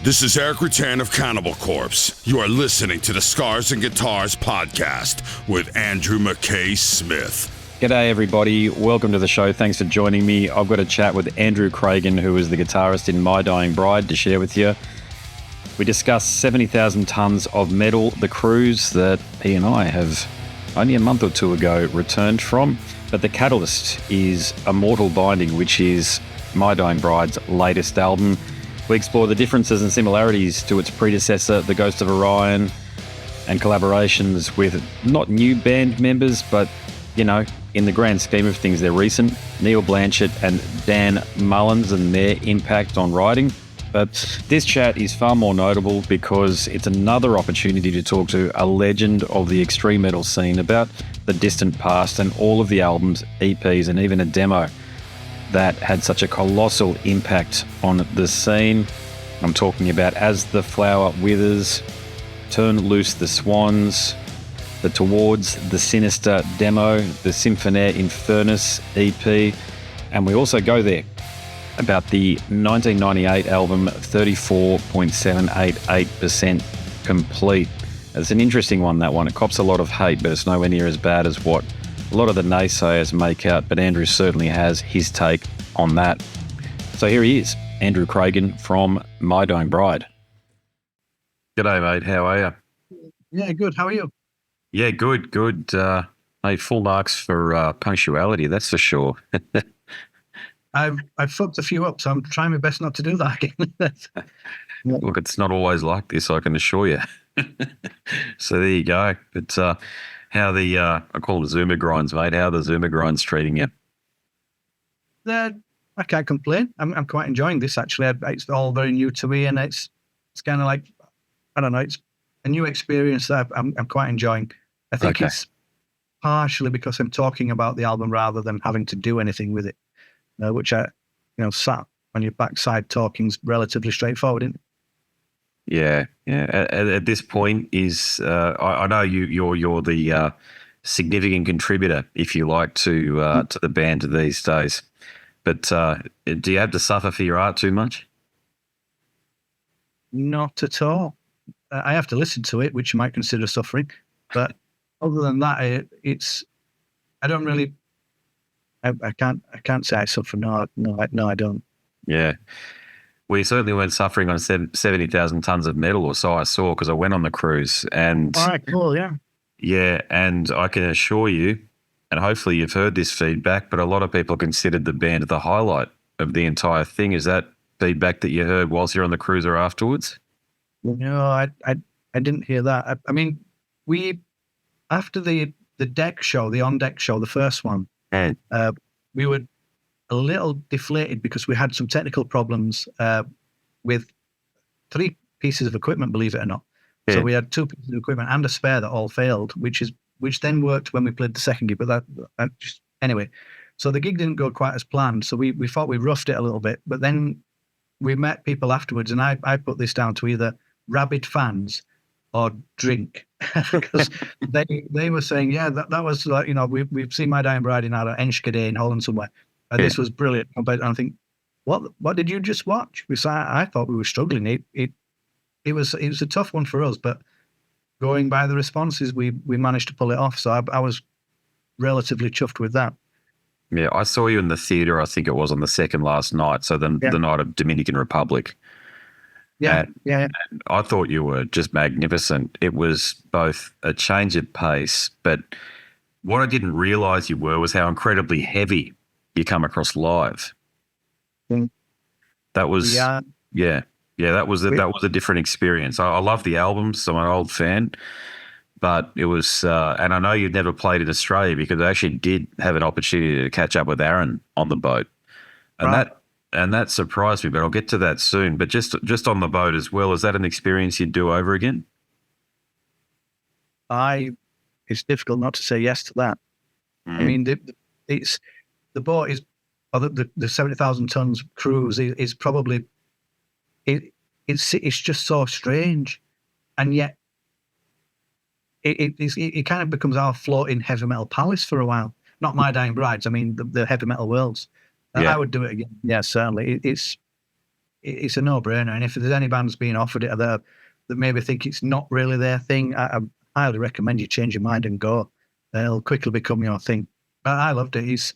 This is Eric Rutan of Cannibal Corpse. You are listening to the Scars and Guitars podcast with Andrew McKay Smith. G'day everybody, welcome to the show. Thanks for joining me. I've got a chat with Andrew Craighan, who is the guitarist in My Dying Bride, to share with you. We discuss 70,000 tonnes of metal, the cruise that he and I have only a month or two ago returned from. But the catalyst is Immortal Binding, which is My Dying Bride's latest album. We explore the differences and similarities to its predecessor, the Ghost of Orion, and collaborations with not new band members, but, you know, in the grand scheme of things, they're recent. Neil Blanchett and Dan Mullins and their impact on writing. But this chat is far more notable because it's another opportunity to talk to a legend of the extreme metal scene about the distant past and all of the albums, EPs, and even a demo that had such a colossal impact on the scene. I'm talking about As the Flower Withers, Turn Loose the Swans, the Towards the Sinister demo, the Symphonaire Infernus EP, and we also go there about the 1998 album 34.788% complete. It's an interesting one, that one. It cops a lot of hate, but it's nowhere near as bad as what a lot of the naysayers make out, but Andrew certainly has his take on that. So here he is, Andrew Craighan from My Dying Bride. G'day, mate. How are you? Yeah, good. How are you? Yeah, good. Mate, full marks for punctuality, that's for sure. I've fucked a few up, so I'm trying my best not to do that again. Look, it's not always like this, I can assure you. So there you go. But how the, I call them Zuma grinds, mate. How are the Zuma grinds treating you? I can't complain. I'm quite enjoying this, actually. It's all very new to me, and it's kind of like, I don't know, it's a new experience that I'm quite enjoying. I think It's partially because I'm talking about the album rather than having to do anything with it, which sat on your backside talking's relatively straightforward, isn't it? Yeah. At this point, I know you're the significant contributor, if you like, to the band these days. But do you have to suffer for your art too much? Not at all. I have to listen to it, which you might consider suffering. But other than that, I don't really. I can't say I suffer. No, I don't. Yeah. We certainly weren't suffering on 70,000 tonnes of metal, or so I saw, because I went on the cruise. And all right, cool, yeah. Yeah, and I can assure you, and hopefully you've heard this feedback, but a lot of people considered the band the highlight of the entire thing. Is that feedback that you heard whilst you're on the cruise or afterwards? No, I didn't hear that. I mean, after the deck show, the on-deck show, the first one, we were a little deflated because we had some technical problems with 3 pieces of equipment, believe it or not. Yeah. So we had 2 pieces of equipment and a spare that all failed, which then worked when we played the second gig. But that just, anyway, so the gig didn't go quite as planned. So we thought we roughed it a little bit, but then we met people afterwards, and I put this down to either rabid fans or drink, because they were saying, yeah, that was like, we've seen My Dying Bride in Enschede in Holland somewhere. And this was brilliant. And I think, what did you just watch? I thought we were struggling. It was a tough one for us, but going by the responses, we managed to pull it off. So I was relatively chuffed with that. Yeah, I saw you in the theatre, I think it was on the second last night, so the night of Dominican Republic. Yeah. And I thought you were just magnificent. It was both a change of pace, but what I didn't realise you were was how incredibly heavy you come across live. That was that was a different experience. I love the albums. I'm an old fan, but it was and I know you'd never played in Australia, because I actually did have an opportunity to catch up with Aaron on the boat, and that surprised me. But I'll get to that soon. But just on the boat as well, is that an experience you'd do over again? It's difficult not to say yes to that. I mean, the boat is, or the 70,000 tons cruise is probably, it's just so strange, and yet it kind of becomes our floating heavy metal palace for a while. Not My Dying Brides, I mean the heavy metal worlds. I would do it again. Yeah, certainly. it's a no-brainer. And if there's any bands being offered it that maybe think it's not really their thing, I highly recommend you change your mind and go. It'll quickly become your thing. But I loved it.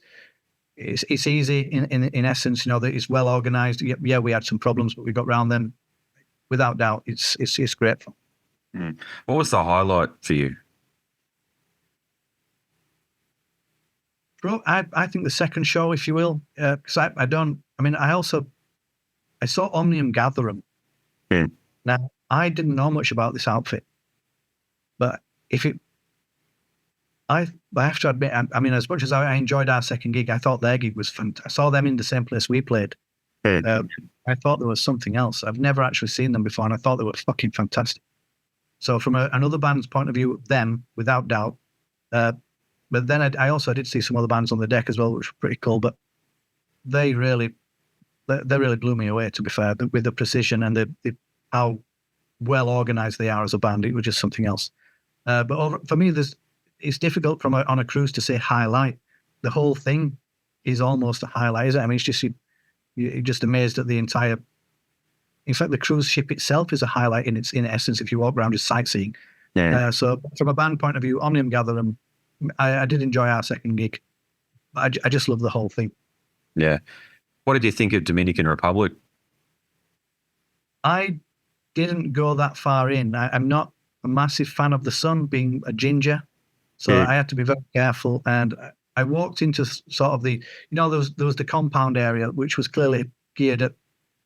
It's easy in essence, that it's well organized. Yeah, we had some problems, but we got around them. Without doubt, it's great fun. What was the highlight for you? Bro, I think the second show, if you will, because I saw Omnium Gatherum. Now, I didn't know much about this outfit, but I have to admit, as much as I enjoyed our second gig, I thought their gig was fantastic. I saw them in the same place we played. I thought there was something else. I've never actually seen them before, and I thought they were fucking fantastic. So from another band's point of view, them, without doubt. But then I also did see some other bands on the deck as well, which were pretty cool. But they really blew me away, to be fair, with the precision and how well organized they are as a band. It was just something else. But for me, it's difficult on a cruise to say highlight. The whole thing is almost a highlight, isn't it? I mean, it's just you're just amazed at the entire. In fact, the cruise ship itself is a highlight in essence. If you walk around just sightseeing. Yeah. So from a band point of view, Omnium Gatherum, I did enjoy our second gig. I just love the whole thing. Yeah. What did you think of Dominican Republic? I didn't go that far in. I'm not a massive fan of the sun, being a ginger, so I had to be very careful. And I walked into sort of there was the compound area, which was clearly geared at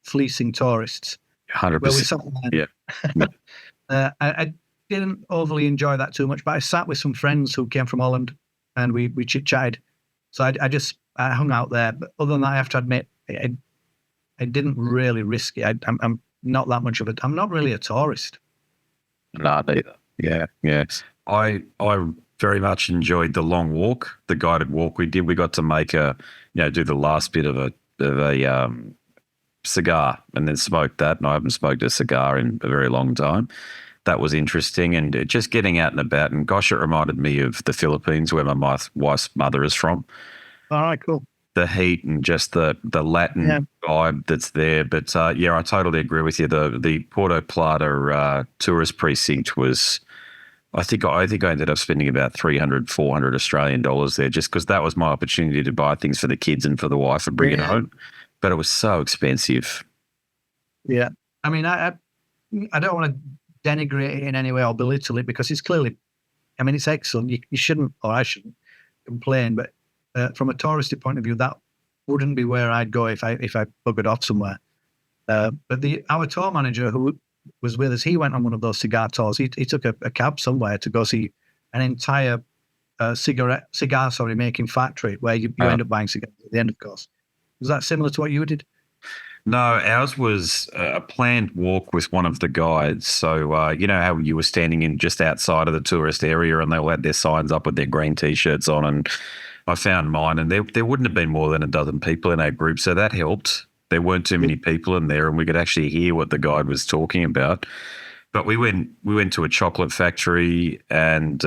fleecing tourists. 100%. Yeah. I didn't overly enjoy that too much, but I sat with some friends who came from Holland, and we chit-chatted. So I hung out there. But other than that, I have to admit, I didn't really risk it. I'm not that much of it. I'm not really a tourist. No, neither. Yeah. I very much enjoyed the long walk, the guided walk we did. We got to make do the last bit of a cigar and then smoke that. And I haven't smoked a cigar in a very long time. That was interesting, and just getting out and about. And gosh, it reminded me of the Philippines, where my wife's mother is from. All right, cool. The heat and just the Latin vibe that's there. But I totally agree with you. The Puerto Plata tourist precinct was, I think I ended up spending about 300, 400 Australian dollars there, just because that was my opportunity to buy things for the kids and for the wife and bring it home. But it was so expensive. Yeah. I mean, I don't want to denigrate it in any way or belittle it, because it's clearly, it's excellent. You shouldn't, or I shouldn't complain, but from a touristy point of view, that wouldn't be where I'd go if I buggered off somewhere. But our tour manager, who was with us, he went on one of those cigar tours. He took a cab somewhere to go see an entire cigar making factory where you end up buying cigars at the end, of course. Was that similar to what you did? No, ours was a planned walk with one of the guides. So, you know how you were standing in just outside of the tourist area, and they all had their signs up with their green T-shirts on, and I found mine, and there wouldn't have been more than a dozen people in our group, so that helped. There weren't too many people in there, and we could actually hear what the guide was talking about. But we went to a chocolate factory, and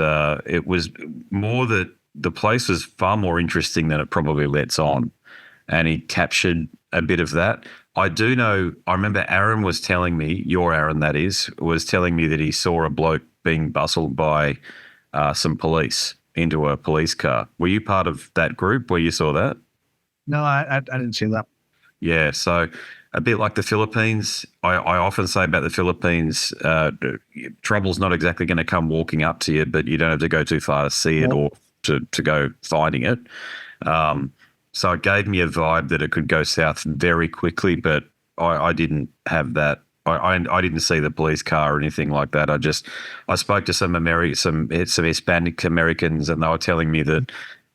it was more that the place was far more interesting than it probably lets on, and he captured a bit of that. I do know, I remember Aaron was telling me, your Aaron that is, was telling me that he saw a bloke being bustled by some police into a police car. Were you part of that group where you saw that? No, I didn't see that. Yeah, so a bit like the Philippines, I often say about the Philippines, trouble's not exactly going to come walking up to you, but you don't have to go too far to see it or to go finding it. So it gave me a vibe that it could go south very quickly, but I didn't have that. I didn't see the police car or anything like that. I spoke to some Hispanic Americans, and they were telling me that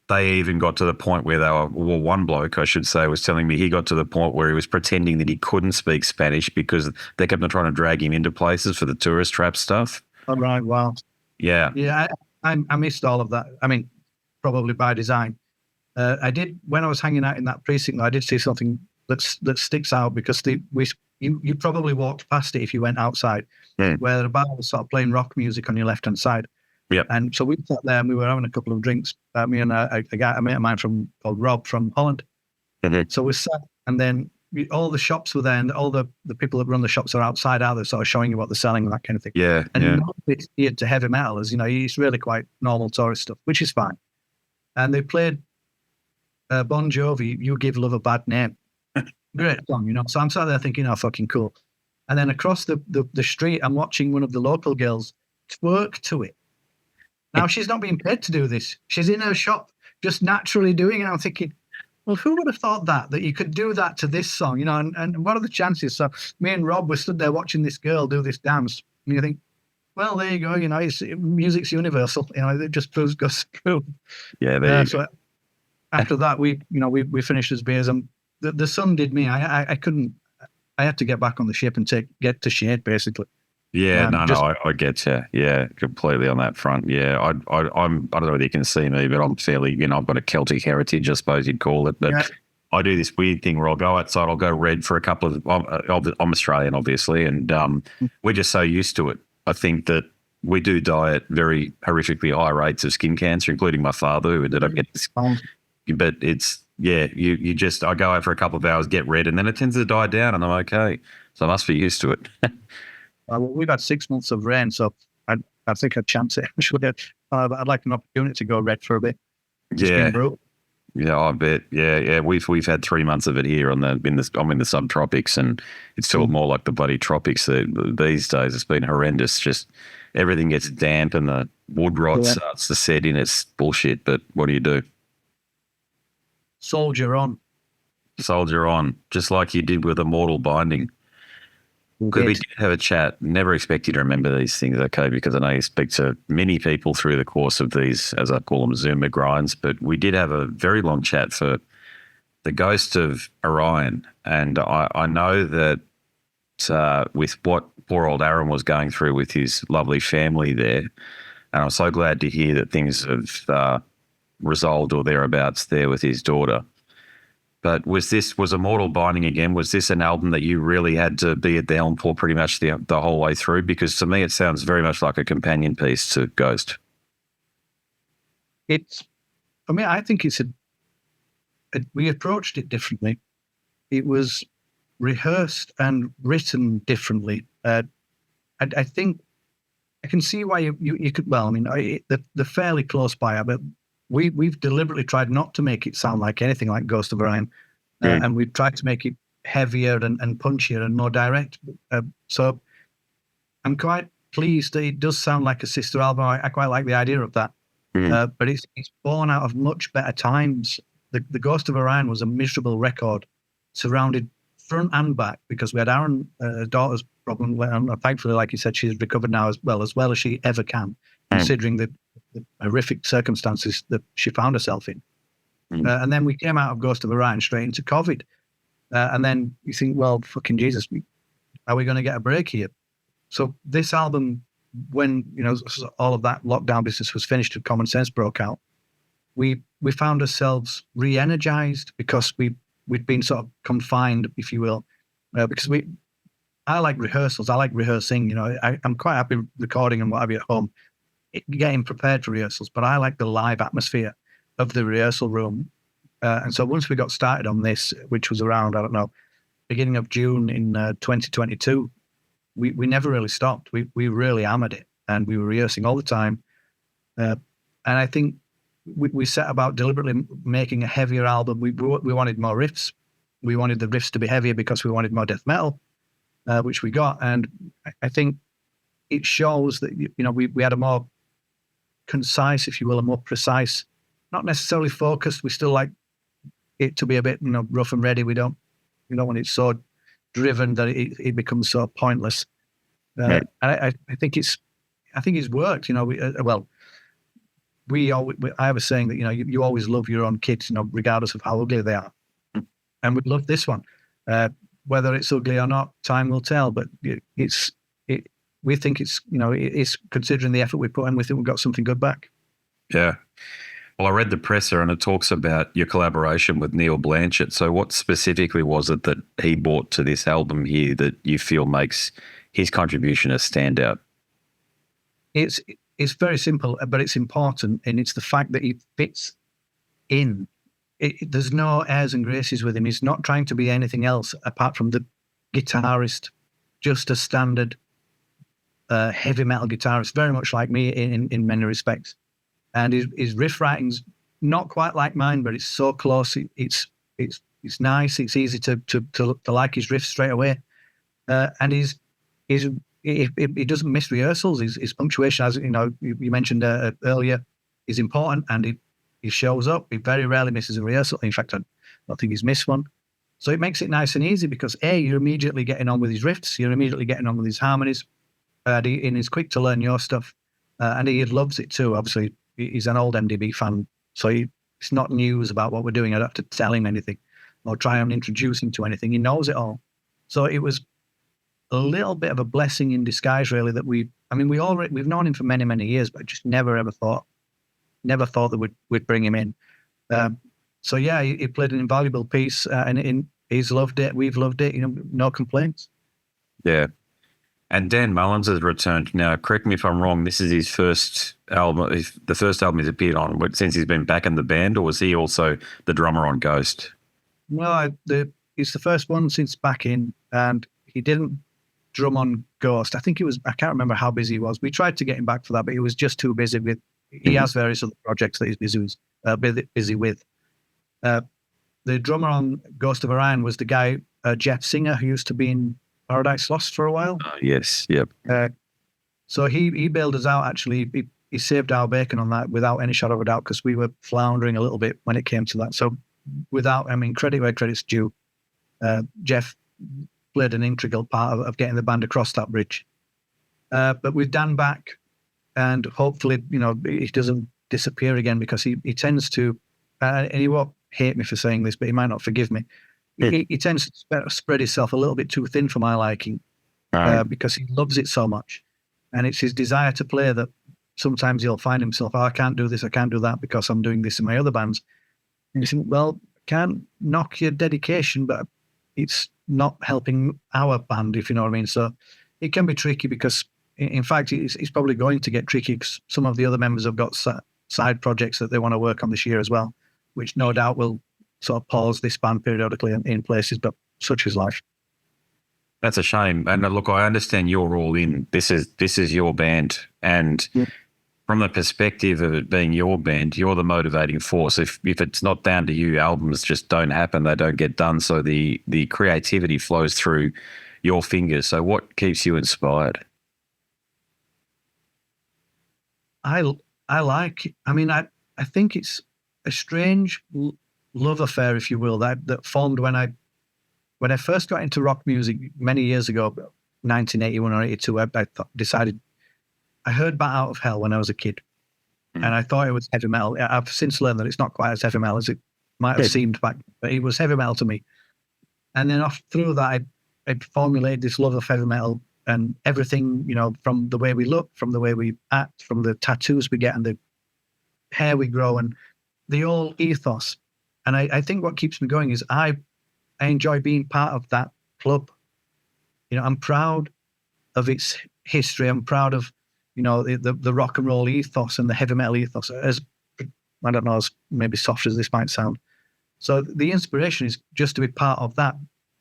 they even got to the point where one bloke, I should say, was telling me he got to the point where he was pretending that he couldn't speak Spanish because they kept on trying to drag him into places for the tourist trap stuff. All right, wow. Yeah. Yeah, I missed all of that. I mean, probably by design. I did, when I was hanging out in that precinct, I did see something that sticks out, because you probably walked past it if you went outside, where the bar was sort of playing rock music on your left-hand side. Yep. And so we sat there and we were having a couple of drinks. Me and a mate of mine called Rob from Holland. Mm-hmm. So we sat, and then all the shops were there, and all the people that run the shops are outside, out there, sort of showing you what they're selling and that kind of thing. Yeah, and not it's geared to heavy metal, as you know, it's really quite normal tourist stuff, which is fine. And they played Bon Jovi, "You Give Love a Bad Name." Great song, you know. So I'm sat there thinking, "Oh, fucking cool." And then across the street, I'm watching one of the local girls twerk to it. Now, she's not being paid to do this. She's in her shop just naturally doing it. I'm thinking, well, who would have thought that you could do that to this song, you know, and what are the chances? So me and Rob were stood there watching this girl do this dance, and you think, well, there you go, you know, music's universal, you know, it just proves goes through. Yeah, there you so go. After that, we finished as beers, and the sun did me. I couldn't. I had to get back on the ship and get to Shade, basically. Yeah, I get you. Yeah, completely on that front. Yeah, I don't know whether you can see me, but I'm fairly, you know, I've got a Celtic heritage, I suppose you'd call it. But yeah. I do this weird thing where I'll go outside, I'll go red for a couple of. I'm Australian, obviously, and we're just so used to it. I think that we do die at very horrifically high rates of skin cancer, including my father, who ended up getting this. But it's. Yeah, I go out for a couple of hours, get red, and then it tends to die down, and I'm okay. So I must be used to it. We've had 6 months of rain, so I think I'd chance it. I'd like an opportunity to go red for a bit. Yeah, I bet. Yeah. We've had 3 months of it here. I'm in the subtropics, and it's still more like the bloody tropics these days. It's been horrendous. Just everything gets damp, and the wood rot starts to set in. It's bullshit. But what do you do? Soldier on, just like you did with Immortal Binding. Because we did have a chat. Never expect you to remember these things, okay? Because I know you speak to many people through the course of these, as I call them, Zoomer grinds. But we did have a very long chat for the Ghost of Orion, and I know that with what poor old Aaron was going through with his lovely family there, and I'm so glad to hear that things have resolved or thereabouts there with his daughter. But was Immortal Binding again? Was this an album that you really had to be at the helm for pretty much the whole way through? Because to me, it sounds very much like a companion piece to Ghost. I think we approached it differently. It was rehearsed and written differently. I think I can see why you could. Well, I mean, they're fairly close by, but we've deliberately tried not to make it sound like anything like Ghost of Orion, and we've tried to make it heavier and punchier and more direct. So I'm quite pleased that it does sound like a sister album. I quite like the idea of that. But it's born out of much better times. The Ghost of Orion was a miserable record, surrounded front and back, because we had Aaron's daughter's problem. And thankfully, like you said, she's recovered now as well as she ever can, considering the horrific circumstances that she found herself in. And then we came out of Ghost of Orion straight into COVID. And then you think, well, fucking Jesus, are we going to get a break here? So this album, when, you know, all of that lockdown business was finished and Common Sense broke out, we found ourselves re-energized, because we'd been sort of confined, if you will, because I like rehearsals. I like rehearsing. You know, I'm quite happy recording and what have you at home, getting prepared for rehearsals, but I like the live atmosphere of the rehearsal room. And so once we got started on this, which was around, I don't know, beginning of June in 2022, we never really stopped. We really hammered it, and we were rehearsing all the time. And I think we set about deliberately making a heavier album. We wanted more riffs. We wanted the riffs to be heavier because we wanted more death metal, which we got. And I think it shows that, you know, we had a more concise, if you will, a more precise, not necessarily focused. We still like it to be a bit, you know, rough and ready. We don't want it so driven that it becomes so pointless. And I think it's worked. You know, I have a saying that, you know, you always love your own kids, you know, regardless of how ugly they are. And we love this one. Whether it's ugly or not, time will tell. But we think it's, you know, it's considering the effort we put in, we think we've got something good back. Yeah. Well, I read the presser and it talks about your collaboration with Neil Blanchett. So what specifically was it that he brought to this album here that you feel makes his contribution a standout? It's very simple, but it's important, and it's the fact that he fits in there's no airs and graces with him. He's not trying to be anything else apart from the guitarist, just a standard heavy metal guitarist, very much like me in many respects. And his riff writing's not quite like mine, but it's so close. It's nice. It's easy to like his riffs straight away. And he doesn't miss rehearsals. His punctuation, as you mentioned earlier, is important, and he shows up. He very rarely misses a rehearsal. In fact, I don't think he's missed one. So it makes it nice and easy because you're immediately getting on with his riffs. You're immediately getting on with his harmonies. And he's quick to learn your stuff, and he loves it too. Obviously, he's an old MDB fan, so it's not news about what we're doing. I don't have to tell him anything or try and introduce him to anything. He knows it all. So it was a little bit of a blessing in disguise, really, that we've known him for many, many years, but just never thought that we'd bring him in. So yeah, he played an invaluable piece, and he's loved it. We've loved it. No complaints. Yeah. And Dan Mullins has returned. Now, correct me if I'm wrong, this is his first album, the first album he's appeared on since he's been back in the band, or was he also the drummer on Ghost? No, it's the first one since back in, and he didn't drum on Ghost. I think I can't remember how busy he was. We tried to get him back for that, but he was just too busy with, he has various other projects that he's busy with. The drummer on Ghost of Orion was the guy, Jeff Singer, who used to be in Paradise Lost for a while. Yes, yep. So he bailed us out, actually. He saved our bacon on that without any shadow of a doubt, because we were floundering a little bit when it came to that. So credit where credit's due. Jeff played an integral part of getting the band across that bridge. But with Dan back, and hopefully, he doesn't disappear again, because he tends to, and he won't hate me for saying this, but he might not forgive me. He tends to spread himself a little bit too thin for my liking, because he loves it so much. And it's his desire to play that sometimes he'll find himself, I can't do this, I can't do that because I'm doing this in my other bands. And you think, well, can't knock your dedication, but it's not helping our band, if you know what I mean. So it can be tricky, because in fact, it's probably going to get tricky, because some of the other members have got side projects that they want to work on this year as well, which no doubt will sort of pause this band periodically in places, but such is life. That's a shame. And look, I understand you're all in. This is your band. And from the perspective of it being your band, you're the motivating force. If it's not down to you, albums just don't happen. They don't get done. So the creativity flows through your fingers. So what keeps you inspired? I think it's a strange love affair, if you will, that formed when I first got into rock music many years ago, 1981 or 82. Decided I heard Bat Out of Hell when I was a kid, and I thought it was heavy metal. I've since learned that it's not quite as heavy metal as it might have seemed back, but it was heavy metal to me. And then through that, I formulated this love of heavy metal, and everything, from the way we look, from the way we act, from the tattoos we get and the hair we grow, and the whole ethos. And I think what keeps me going is I enjoy being part of that club. I'm proud of its history. I'm proud of, the rock and roll ethos and the heavy metal ethos, as I don't know, as maybe soft as this might sound. So the inspiration is just to be part of that.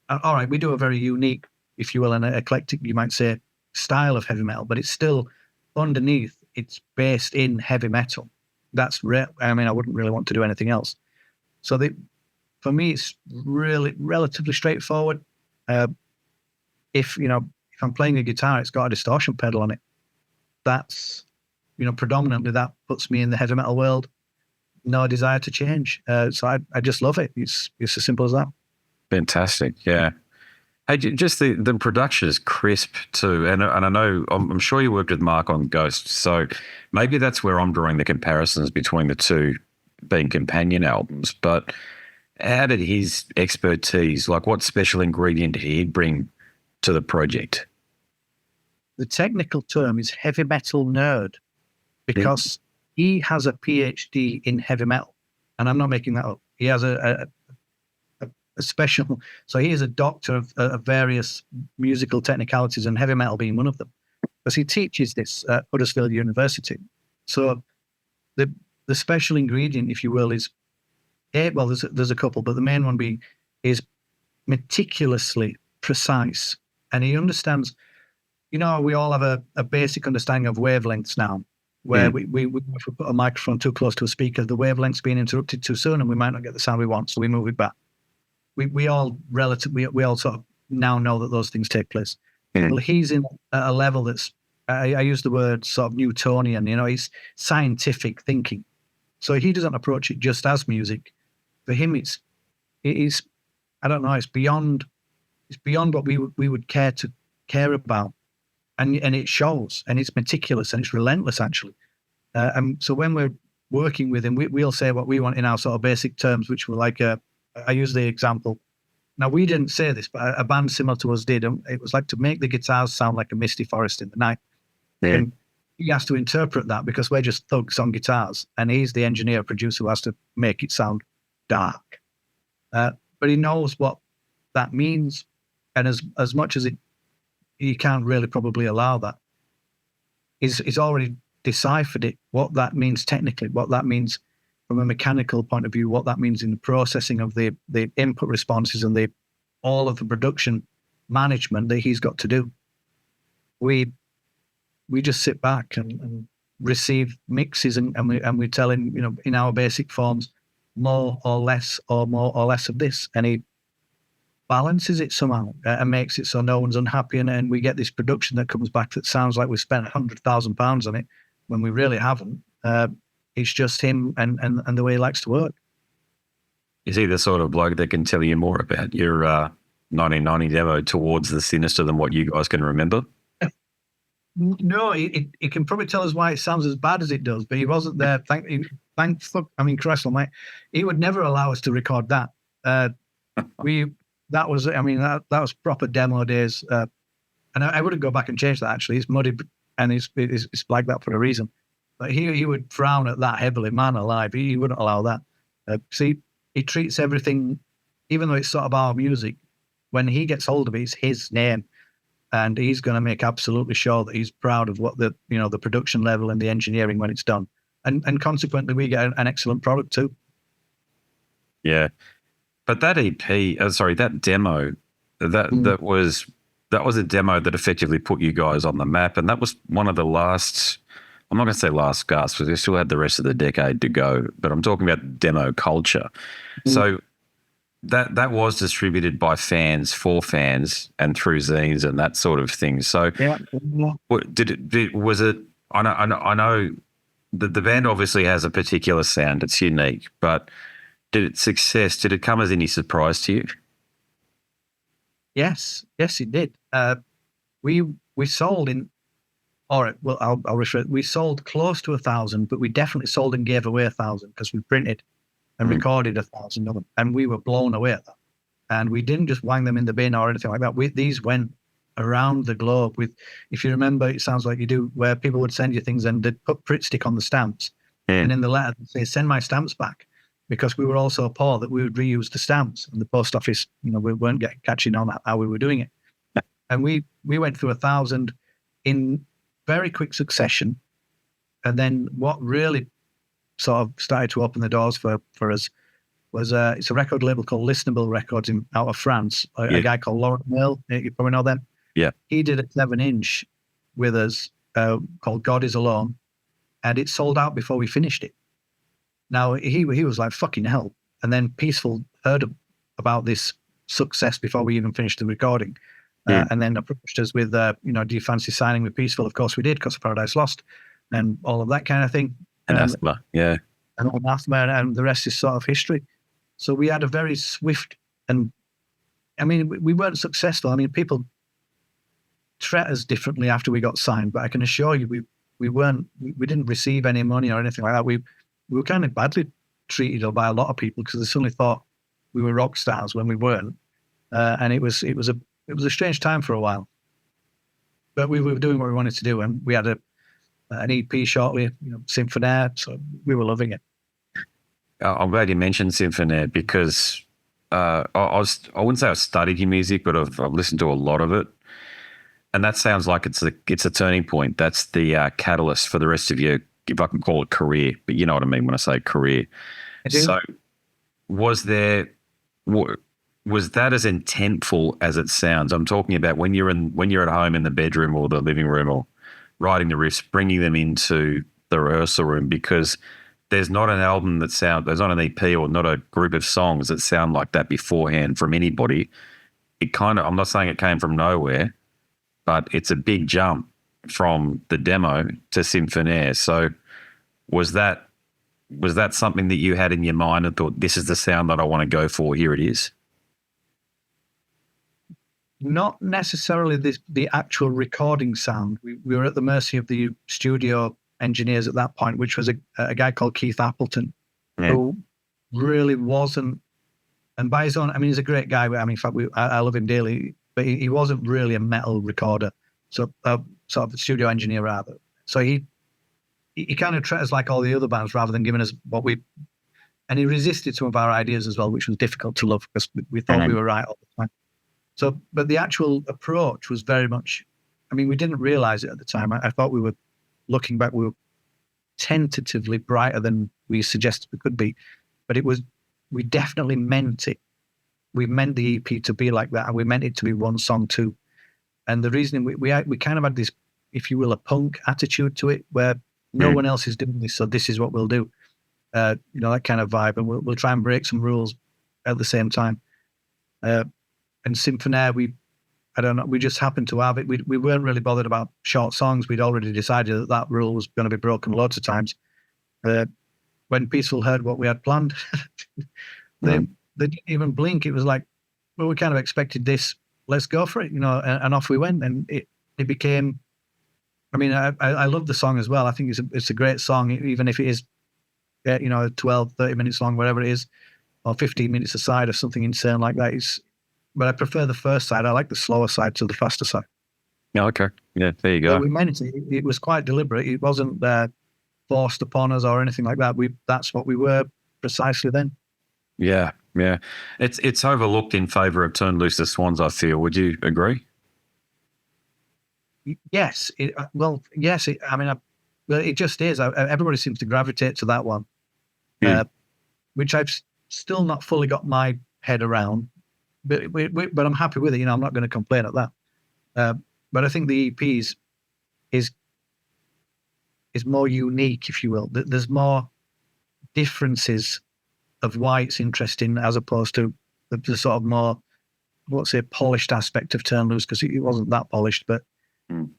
All right, we do a very unique, if you will, an eclectic, you might say, style of heavy metal, but it's still underneath, it's based in heavy metal. That's rare. I wouldn't really want to do anything else. So for me, it's really relatively straightforward. If I'm playing a guitar, it's got a distortion pedal on it. That's, predominantly that puts me in the heavy metal world. No desire to change. So I just love it. It's as simple as that. Fantastic. Yeah. Hey, just the production is crisp too. And I know, I'm sure you worked with Mark on Ghost. So maybe that's where I'm drawing the comparisons between the two being companion albums. But how did his expertise, like what special ingredient did he bring to the project? The technical term is heavy metal nerd, because he has a PhD in heavy metal, and I'm not making that up. He has a special, so he is a doctor of various musical technicalities, and heavy metal being one of them, because he teaches this at Huddersfield University. So the special ingredient, if you will, is well, there's a couple, but the main one being is meticulously precise, and he understands. You know, we all have a basic understanding of wavelengths now, where we if we put a microphone too close to a speaker, the wavelength's being interrupted too soon, and we might not get the sound we want, so we move it back. We all sort of now know that those things take place. Well, he's in a level that's I use the word sort of Newtonian. You know, he's scientific thinking, so he doesn't approach it just as music. For him, it is I don't know. It's beyond what we would care about. And it shows, and it's meticulous, and it's relentless, actually. And so when we're working with him, we'll say what we want in our sort of basic terms, which were like, I use the example. Now, we didn't say this, but a band similar to us did. It was like to make the guitars sound like a misty forest in the night. Yeah. And he has to interpret that because we're just thugs on guitars, and he's the engineer, producer who has to make it sound dark. But he knows what that means, and as much as he can't really probably allow that. He's already deciphered it, what that means technically, what that means from a mechanical point of view, what that means in the processing of the input responses and all of the production management that he's got to do. We just sit back and receive mixes and we tell him, you know, in our basic forms, more or less of this, and he balances it somehow and makes it so no one's unhappy, and we get this production that comes back that sounds like we spent £100,000 on it when we really haven't. It's just him and the way he likes to work. Is he the sort of bloke that can tell you more about your 1990 demo Towards the Sinister than what you guys can remember? No, he can probably tell us why it sounds as bad as it does, but he wasn't there. Christ almighty, he would never allow us to record that. That was proper demo days, and I wouldn't go back and change that. Actually, it's muddy and it's like that for a reason. But he would frown at that heavily. Man alive, he wouldn't allow that. See, he treats everything, even though it's sort of our music. When he gets hold of it, it's his name, and he's going to make absolutely sure that he's proud of what the production level and the engineering when it's done, and consequently we get an excellent product too. Yeah. But that that demo, that was a demo that effectively put you guys on the map, and that was one of the last. I'm not going to say last gasps because we still had the rest of the decade to go, but I'm talking about demo culture. So that was distributed by fans for fans and through zines and that sort of thing. So yeah. Was it? I know that the band obviously has a particular sound; it's unique, but. Did it come as any surprise to you? Yes, it did. We sold in, all right, well, I'll refer, we sold close to 1,000, but we definitely sold and gave away 1,000 because we printed and recorded 1,000 of them, and we were blown away at that. And we didn't just wang them in the bin or anything like that. These went around the globe with, if you remember, it sounds like you do, where people would send you things and they'd put Pritt stick on the stamps, and in the letter they'd say, send my stamps back. Because we were all so poor that we would reuse the stamps, and the post office, we weren't catching on how we were doing it. And we went through 1,000 in very quick succession. And then what really sort of started to open the doors for us was it's a record label called Listenable Records out of France. A guy called Laurent Mill, you probably know them. Yeah. He did a 7-inch with us called God Is Alone, and it sold out before we finished it. Now, he was like, fucking hell. And then Peaceful heard about this success before we even finished the recording. And then approached us with, do you fancy signing with Peaceful? Of course we did, because of Paradise Lost and all of that kind of thing. Anathema, yeah. And Anathema, and the rest is sort of history. So we had a very swift, and I mean, we weren't successful. I mean, people treat us differently after we got signed, but I can assure you we didn't receive any money or anything like that. We were kind of badly treated by a lot of people because they suddenly thought we were rock stars when we weren't, and it was a strange time for a while. But we were doing what we wanted to do, and we had an EP shortly, Symphonaire, so we were loving it. I'm glad you mentioned Symphonaire because I wouldn't say I've studied your music, but I've listened to a lot of it, and that sounds like it's a turning point. That's the catalyst for the rest of your, if I can call it, career, but you know what I mean when I say career. I do. So was there was that as intentful as it sounds? I'm talking about when you're at home in the bedroom or the living room or writing the riffs, bringing them into the rehearsal room, because there's not an album there's not an EP or not a group of songs that sound like that beforehand from anybody. I'm not saying it came from nowhere, but it's a big jump from the demo to Symphonaire. So was that something that you had in your mind and thought, this is the sound that I want to go for, here it is? Not necessarily the actual recording sound. We were at the mercy of the studio engineers at that point, which was a guy called Keith Appleton, who really wasn't, and by his own, I mean, he's a great guy. I mean, in fact, I love him dearly, but he wasn't really a metal recorder. So sort of a studio engineer rather. So he kind of treated us like all the other bands rather than giving us and he resisted some of our ideas as well, which was difficult to love because we thought we were right all the time. So, but the actual approach was very much, I mean, we didn't realize it at the time. I thought looking back, we were tentatively brighter than we suggested we could be, but we definitely meant it. We meant the EP to be like that, and we meant it to be one song too. And the reason we kind of had this, if you will, a punk attitude to it, where no one else is doing this, so this is what we'll do. That kind of vibe, and we'll try and break some rules at the same time. And Symphonaire, we just happened to have it. We weren't really bothered about short songs. We'd already decided that rule was going to be broken loads of times. When Peaceful heard what we had planned, they didn't even blink. It was like, well, we kind of expected this. Let's go for it, and off we went. And it became, I mean, I love the song as well. I think it's a great song, even if it is, 12, 30 minutes long, whatever it is, or 15 minutes aside or something insane like that. But I prefer the first side. I like the slower side to the faster side. Yeah, okay. Yeah, there you go. But we meant it. It was quite deliberate. It wasn't forced upon us or anything like that. That's what we were precisely then. Yeah. It's overlooked in favour of Turn Loose the Swans, I feel. Would you agree? Yes. Yes. It just is. Everybody seems to gravitate to that one, which I've still not fully got my head around. But I'm happy with it. I'm not going to complain at that. But I think the EPs is more unique, if you will. There's more differences of why it's interesting as opposed to the sort of more, polished aspect of Turn Loose, because it wasn't that polished. But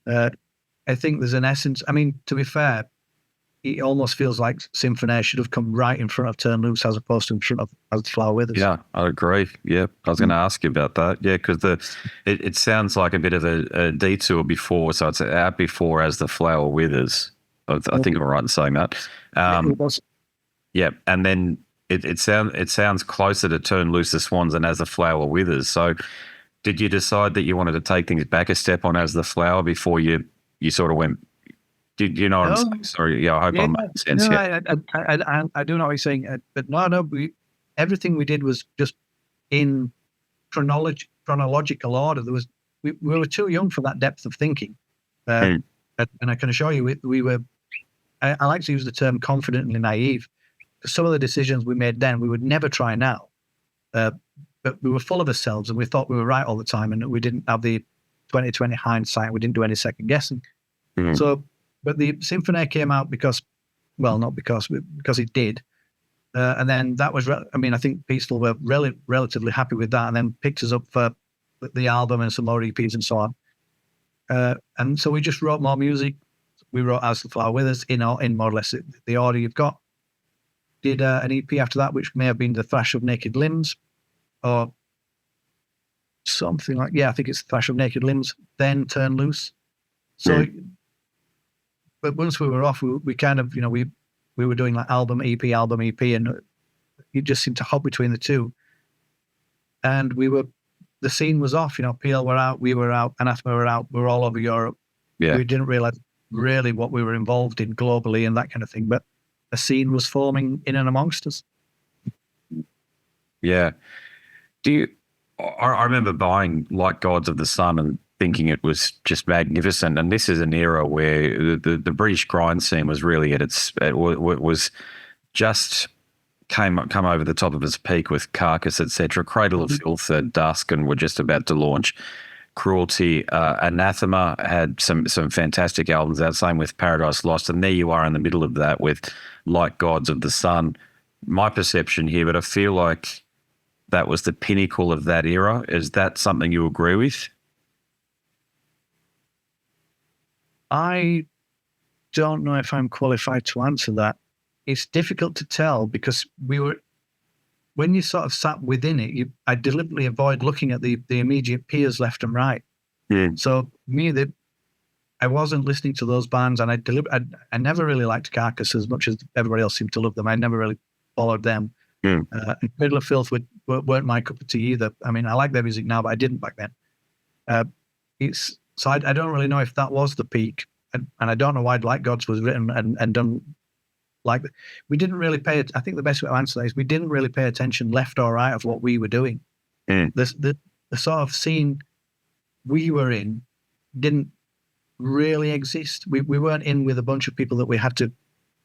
I think there's an essence. I mean, to be fair, it almost feels like Symphonaire should have come right in front of Turn Loose as opposed to in front of As the Flower Withers. Yeah, I agree. Yeah, I was going to ask you about that. Yeah, because it sounds like a bit of a detour before, so it's out before As the Flower Withers. I think I'm right in saying that. It was. Yeah, and then it sounds closer to Turn Loose the Swans than As the Flower Withers. So did you decide that you wanted to take things back a step on As the Flower before you sort of went? Did you know what I'm saying? Sorry, yeah, I hope I'm making sense. No, I do know what you're saying, but no, everything we did was just in chronological order. We were too young for that depth of thinking, and I can assure you, we were. I like to use the term confidently naive, because some of the decisions we made then we would never try now, but we were full of ourselves and we thought we were right all the time, and we didn't have the 20/20 hindsight. We didn't do any second guessing, so. But the Symphonaire came out because it did. And then that was, I think Peaceful were relatively happy with that, and then picked us up for the album and some more EPs and so on. And so we just wrote more music. We wrote As the Flower Withers in more or less the order you've got. Did an EP after that, which may have been The Thrash of Naked Limbs or something like, I think it's The Thrash of Naked Limbs, then Turn Loose. So... But once we were off, we kind of, we were doing like album, EP, and it just seemed to hop between the two. And the scene was off, Peel were out, we were out, Anathema were out, we were all over Europe. Yeah. We didn't realize really what we were involved in globally and that kind of thing, but a scene was forming in and amongst us. Yeah. I remember buying Like Gods of the Sun and thinking it was just magnificent. And this is an era where the British grind scene was really at its, was just come over the top of its peak with Carcass, etc. Cradle of Filth at dusk, and were just about to launch. Cruelty, Anathema had some fantastic albums out, same with Paradise Lost, and there you are in the middle of that with Like Gods of the Sun. My perception here, but I feel like that was the pinnacle of that era. Is that something you agree with? I don't know if I'm qualified to answer that. It's difficult to tell because when you sort of sat within it, I deliberately avoid looking at the immediate peers left and right. Yeah. So I wasn't listening to those bands, and I never really liked Carcass as much as everybody else seemed to love them. I never really followed them. Yeah. And Cradle of Filth weren't my cup of tea either. I mean, I like their music now, but I didn't back then. So I don't really know if that was the peak, and I don't know why Like Gods was written and done like that. We didn't really pay it. I think the best way to answer that is we didn't really pay attention left or right of what we were doing. The sort of scene we were in didn't really exist. We weren't in with a bunch of people that we had to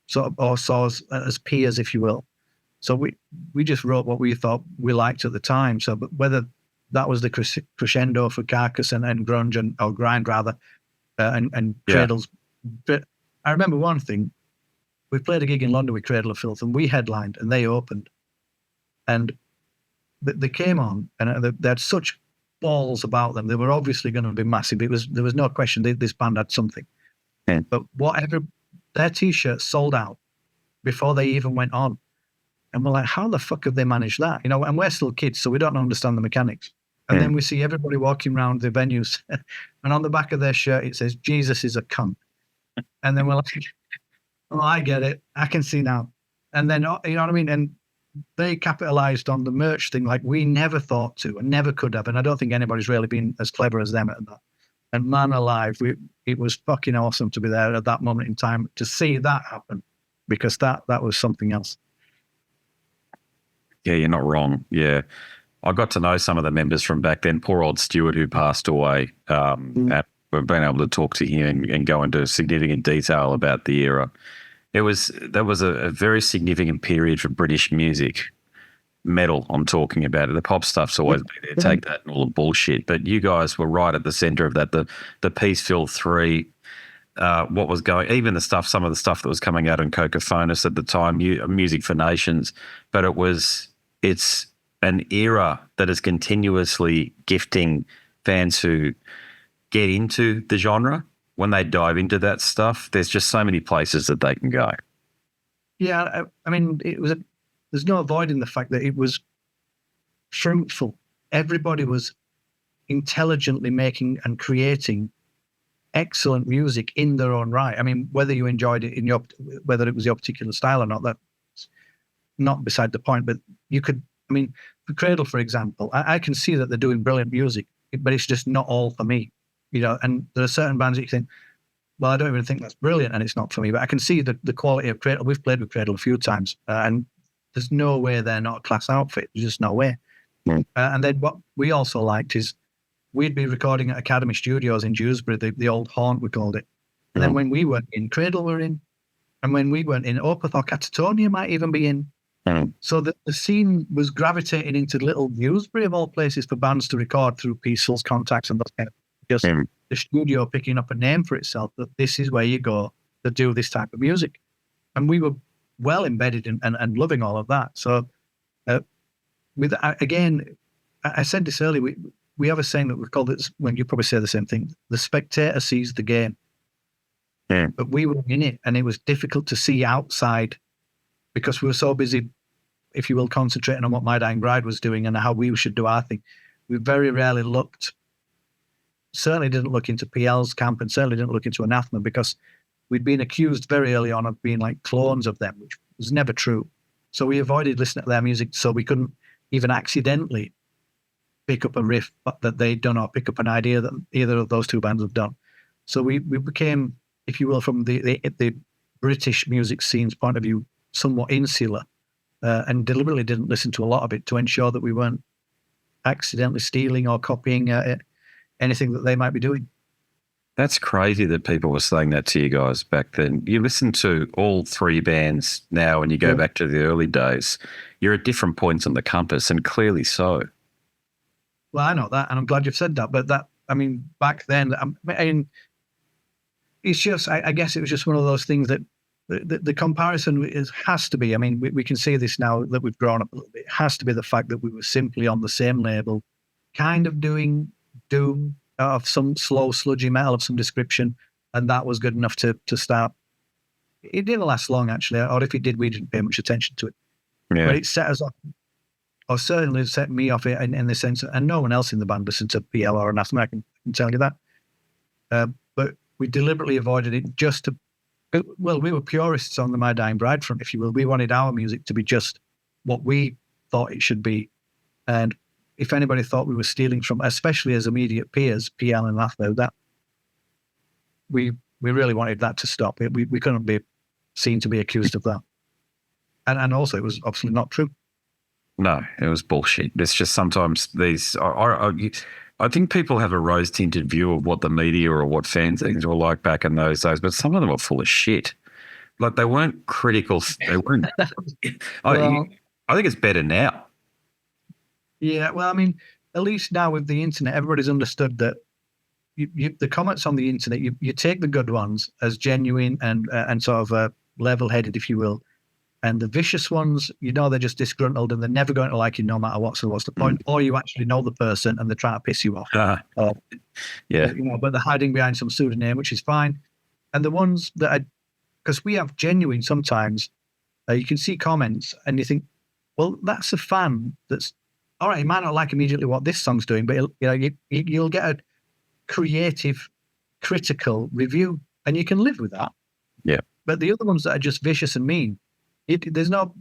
sort of, or saw as peers, if you will. So we just wrote what we thought we liked at the time. So, but whether that was the crescendo for Carcass and grunge or grind rather, and Cradles. But I remember one thing: we played a gig in London with Cradle of Filth, and we headlined, and they opened, and they came on, and they had such balls about them. They were obviously going to be massive. There was no question this band had something. Yeah. But whatever, their T-shirts sold out before they even went on. And we're like, how the fuck have they managed that? You know, and we're still kids, so we don't understand the mechanics. And then we see everybody walking around the venues, and on the back of their shirt it says, "Jesus is a cunt." And then we're like, "Oh, I get it. I can see now." And then, you know what I mean? And they capitalized on the merch thing like we never thought to and never could have. And I don't think anybody's really been as clever as them at that. And man alive, it was fucking awesome to be there at that moment in time to see that happen, because that was something else. Yeah, you're not wrong. Yeah. I got to know some of the members from back then. Poor old Stuart, who passed away. We've been able to talk to him and go into significant detail about the era. That was a very significant period for British music. Metal, I'm talking about it. The pop stuff's always been there. Take that and all the bullshit. But you guys were right at the centre of that. The Peaceville 3, what was going, even some of the stuff that was coming out on Cocophonus at the time, Music for Nations. But it's an era that is continuously gifting fans who get into the genre. When they dive into that stuff, there's just so many places that they can go. Yeah, I mean, there's no avoiding the fact that it was fruitful. Everybody was intelligently making and creating excellent music in their own right. I mean, whether you enjoyed it whether it was your particular style or not, that's not beside the point. But you could, I mean, for Cradle, for example, I can see that they're doing brilliant music, but it's just not all for me. You know, and there are certain bands that you think, well, I don't even think that's brilliant, and it's not for me. But I can see the quality of Cradle. We've played with Cradle a few times, and there's no way they're not a class outfit. There's just no way. And then what we also liked is we'd be recording at Academy Studios in Dewsbury, the old haunt, we called it. And then when we weren't in, Cradle were in. And when we weren't in, Opeth or Catatonia might even be in. So the scene was gravitating into little Dewsbury, of all places, for bands to record through Peaceful's contacts and those kind of just the studio picking up a name for itself, that this is where you go to do this type of music. And we were well embedded in, and loving all of that. So again, I said this earlier, we have a saying that we've called it, when you probably say the same thing, the spectator sees the game. But we were in it, and it was difficult to see outside because we were so busy, if you will, concentrating on what My Dying Bride was doing and how we should do our thing. We very rarely certainly didn't look into PL's camp, and certainly didn't look into Anathema, because we'd been accused very early on of being like clones of them, which was never true. So we avoided listening to their music, so we couldn't even accidentally pick up a riff that they'd done or pick up an idea that either of those two bands have done. So we became, if you will, from the British music scene's point of view, somewhat insular, and deliberately didn't listen to a lot of it to ensure that we weren't accidentally stealing or copying anything that they might be doing. That's crazy that people were saying that to you guys back then. You listen to all three bands now and you go back to the early days, you're at different points on the compass, and clearly so. Well, I know that, and I'm glad you've said that. But back then, it's just, I guess it was just one of those things that the comparison has to be. I mean, we can see this now that we've grown up a little bit. It has to be the fact that we were simply on the same label, kind of doing doom of some slow, sludgy metal of some description, and that was good enough to start. It didn't last long, actually, or if it did, we didn't pay much attention to it. Yeah. But it set us off, or certainly set me off in the sense, and no one else in the band listened to PL or Anathema, I can tell you that. But we deliberately avoided it just to, well, we were purists on the My Dying Bride front, if you will. We wanted our music to be just what we thought it should be. And if anybody thought we were stealing from, especially as immediate peers, PL and Anathema, that we really wanted that to stop. We couldn't be seen to be accused of that. And also, it was obviously not true. No, it was bullshit. It's just sometimes these. I think people have a rose-tinted view of what the media or what fanzines were like back in those days, but some of them were full of shit. Like, they weren't critical. They weren't. I think it's better now. Yeah, well, I mean, at least now with the internet, everybody's understood that the comments on the internet, you take the good ones as genuine and sort of level-headed, if you will. And the vicious ones, they're just disgruntled and they're never going to like you no matter what. So what's the point? Or you actually know the person and they're trying to piss you off. Yeah. But they're hiding behind some pseudonym, which is fine. And the ones that because we have genuine sometimes, you can see comments and you think, well, that's a fan that's, all right, you might not like immediately what this song's doing, but you'll get a creative, critical review and you can live with that. Yeah. But the other ones that are just vicious and mean, they don't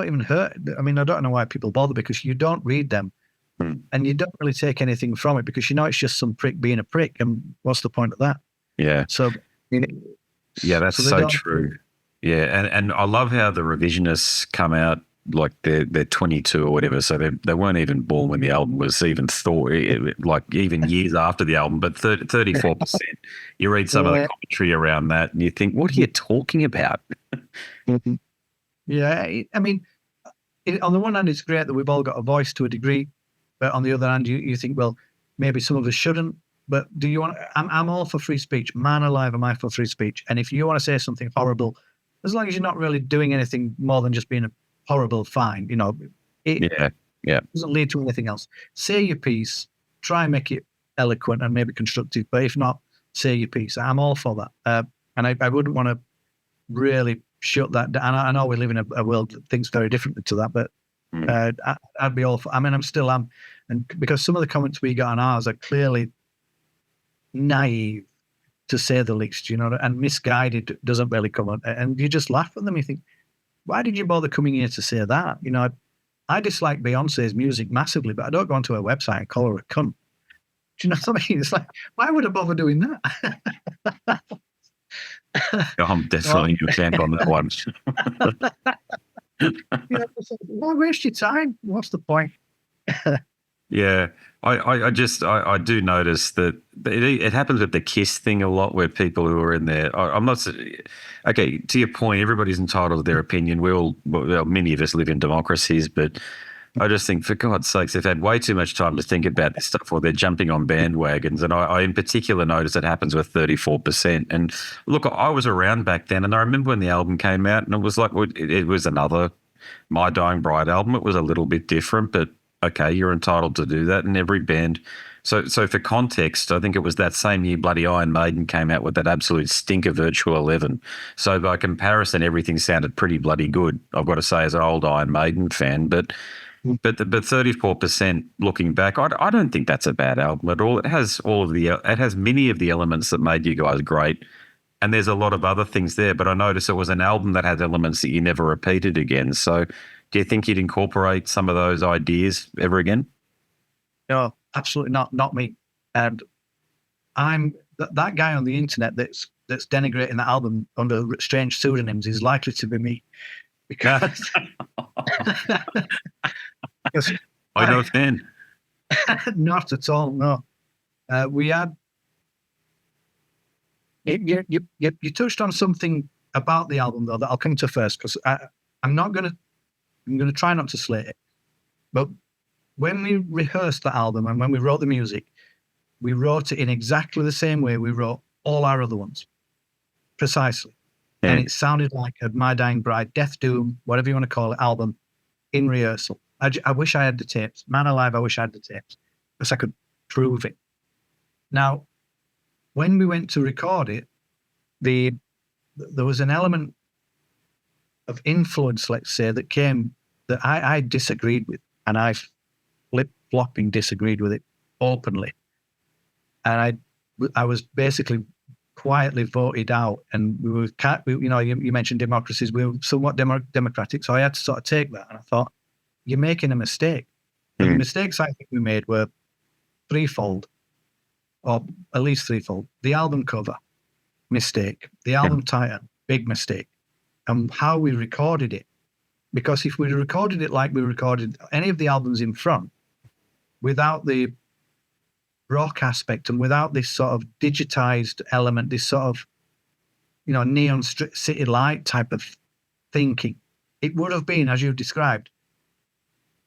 even hurt. I mean, I don't know why people bother, because you don't read them and you don't really take anything from it, because it's just some prick being a prick. And what's the point of that? Yeah. So, yeah, that's so true. Yeah. And I love how the revisionists come out like they're 22 or whatever. So they weren't even born when the album was even thought, like even years after the album, but 34%. You read some of the commentary around that and you think, what are you talking about? Yeah, I mean, on the one hand, it's great that we've all got a voice to a degree, but on the other hand, you think, well, maybe some of us shouldn't. But do you want? I'm all for free speech. Man alive, am I for free speech? And if you want to say something horrible, as long as you're not really doing anything more than just being horrible, fine. It doesn't lead to anything else. Say your piece. Try and make it eloquent and maybe constructive. But if not, say your piece. I'm all for that. And I wouldn't want to really shut that down. I know we live in a world that thinks very differently to that, but I'd be all for. I mean, I'm still am, and because some of the comments we got on ours are clearly naive, to say the least, and misguided doesn't really come on, and you just laugh at them. You think, why did you bother coming here to say that? I dislike Beyonce's music massively, but I don't go onto her website and call her a cunt. Do you know what I mean? It's like, why would I bother doing that? I'm definitely in your camp on that one. Why waste your time? What's the point? Yeah, I do notice that it happens with the Kiss thing a lot, where people who are in there, I'm not okay. To your point, everybody's entitled to their opinion. Many of us live in democracies, but I just think, for God's sakes, they've had way too much time to think about this stuff, or they're jumping on bandwagons. And I in particular notice it happens with 34%. And look, I was around back then, and I remember when the album came out, and it was like, it was another My Dying Bride album. It was a little bit different, but okay, you're entitled to do that in every band. So for context, I think it was that same year bloody Iron Maiden came out with that absolute stinker Virtual 11. So by comparison, everything sounded pretty bloody good, I've got to say, as an old Iron Maiden fan. But 34% looking back, I don't think that's a bad album at all. It has many of the elements that made you guys great, and there's a lot of other things there. But I noticed it was an album that had elements that you never repeated again. So, do you think you'd incorporate some of those ideas ever again? No, absolutely not. Not me. And I'm that guy on the internet that's denigrating that album under strange pseudonyms is likely to be me, because. I'm not a fan. Not at all. No, we had. You touched on something about the album though that I'll come to first, because I'm not going to I'm going to try not to slate it. But when we rehearsed the album and when we wrote the music, we wrote it in exactly the same way we wrote all our other ones. Precisely. And it sounded like a My Dying Bride, Death Doom, whatever you want to call it, album in rehearsal. I wish I had the tapes. Man alive, I wish I had the tapes because I could prove it. Now, when we went to record it, there was an element of influence, let's say, that came that I disagreed with, and I flip-flopping disagreed with it openly. And I was basically quietly voted out, and you mentioned democracies. We were somewhat democratic, so I had to sort of take that, and I thought, you're making a mistake. The mistakes I think we made were threefold, or at least threefold. The album cover, mistake. The album title, big mistake. And how we recorded it. Because if we recorded it like we recorded any of the albums in front, without the rock aspect and without this sort of digitized element, this sort of, neon city light type of thinking, it would have been, as you described,